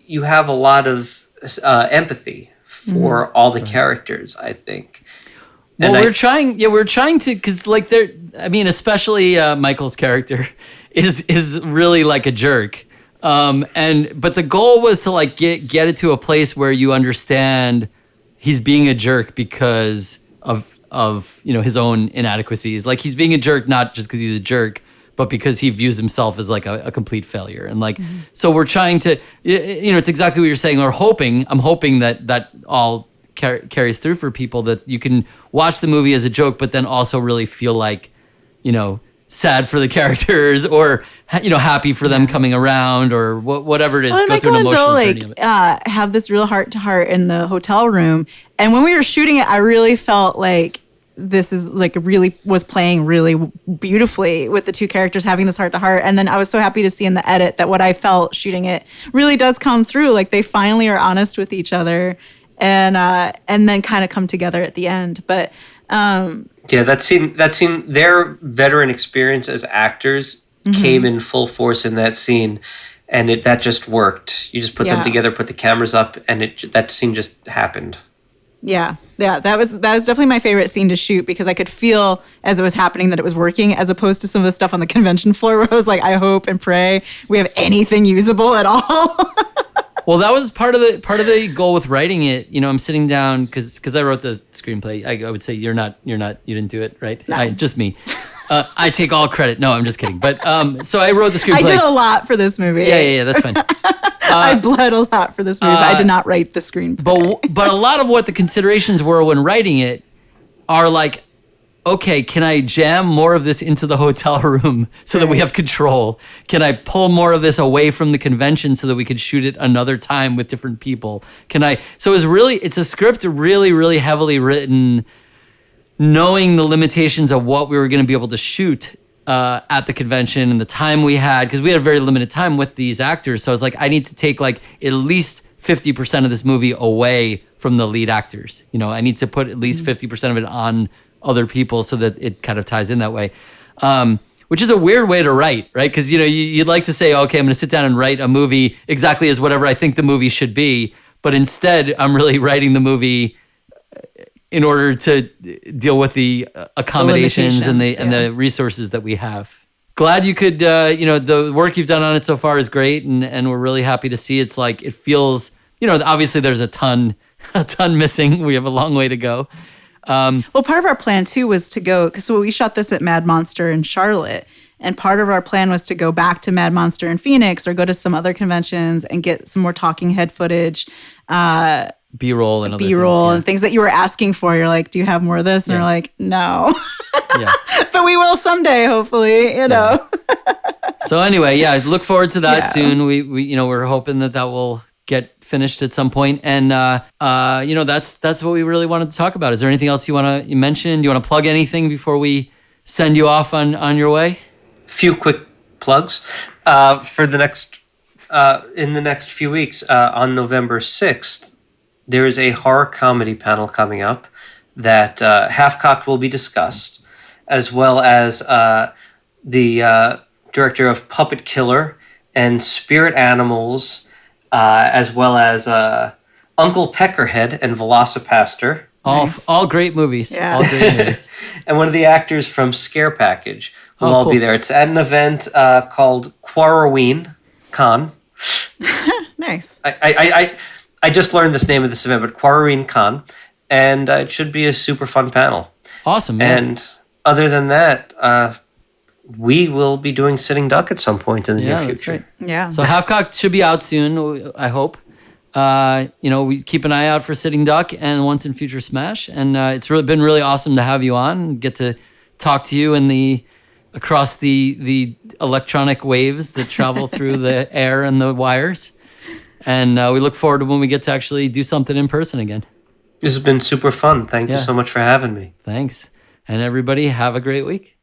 you have a lot of empathy for all the characters, I think. Well, we're trying to, because especially Michael's character is really like a jerk. But the goal was to get it to a place where you understand he's being a jerk because of his own inadequacies. Like, he's being a jerk not just because he's a jerk, but because he views himself as like a complete failure. And so we're trying to, it's exactly what you're saying. I'm hoping that all carries through for people, that you can watch the movie as a joke, but then also really feel like, sad for the characters, or happy for them coming around, or whatever it is. Well, go Michael through an emotional and journey Bill of it. have this real heart to heart in the hotel room, and when we were shooting it, I really felt like this is was playing really beautifully with the two characters having this heart to heart. And then I was so happy to see in the edit that what I felt shooting it really does come through. Like, they finally are honest with each other, and then kind of come together at the end. But that scene, their veteran experience as actors came in full force in that scene, and that just worked. You just put them together, put the cameras up, and that scene just happened. Yeah, that was definitely my favorite scene to shoot, because I could feel as it was happening that it was working, as opposed to some of the stuff on the convention floor where I was like, I hope and pray we have anything usable at all. Well, that was part of the goal with writing it. I'm sitting down because I wrote the screenplay. I would say you didn't do it, right? No. Just me. I take all credit. No, I'm just kidding. But so I wrote the screenplay. I did a lot for this movie. Yeah, that's fine. I bled a lot for this movie. But I did not write the screenplay. But a lot of what the considerations were when writing it are like, okay, can I jam more of this into the hotel room so that we have control? Can I pull more of this away from the convention so that we could shoot it another time with different people? So it's a script really, really heavily written, knowing the limitations of what we were going to be able to shoot at the convention and the time we had, because we had a very limited time with these actors. So I was like, I need to take at least 50% of this movie away from the lead actors. I need to put at least 50% of it on other people so that it kind of ties in that way, which is a weird way to write, right? Because you'd like to say, okay, I'm going to sit down and write a movie exactly as whatever I think the movie should be, but instead I'm really writing the movie in order to deal with the accommodations and the resources that we have. Glad you could, the work you've done on it so far is great, and we're really happy to see. It's like, it feels, obviously there's a ton missing. We have a long way to go. Well, part of our plan too was to go, because we shot this at Mad Monster in Charlotte, and part of our plan was to go back to Mad Monster in Phoenix, or go to some other conventions and get some more talking head footage, B-roll and other B-roll things, and things that you were asking for. You're like, do you have more of this? And we're like, no. Yeah. But we will someday, hopefully, So anyway, look forward to that soon. We're hoping that will get finished at some point, and that's what we really wanted to talk about. Is there anything else you want to mention? Do you want to plug anything before we send you off on your way? Few quick plugs for the next in the next few weeks. On November 6th, there is a horror comedy panel coming up that Half-Cocked will be discussed, as well as the director of Puppet Killer and Spirit Animals, as well as Uncle Peckerhead and Velocipaster. All great movies. Yeah. All great movies. And one of the actors from Scare Package will all be there. It's at an event called Quarraween Con. Nice. I just learned this name of this event, but Quarraween Con, and it should be a super fun panel. Awesome. Man. And other than that, we will be doing Sitting Duck at some point in the near future. Right. Yeah. So Half-Cocked should be out soon, I hope. we keep an eye out for Sitting Duck and Once in Future Smash. And it's been really awesome to have you on and get to talk to you across the electronic waves that travel through the air and the wires. And we look forward to when we get to actually do something in person again. This has been super fun. Thank you so much for having me. Thanks. And everybody, have a great week.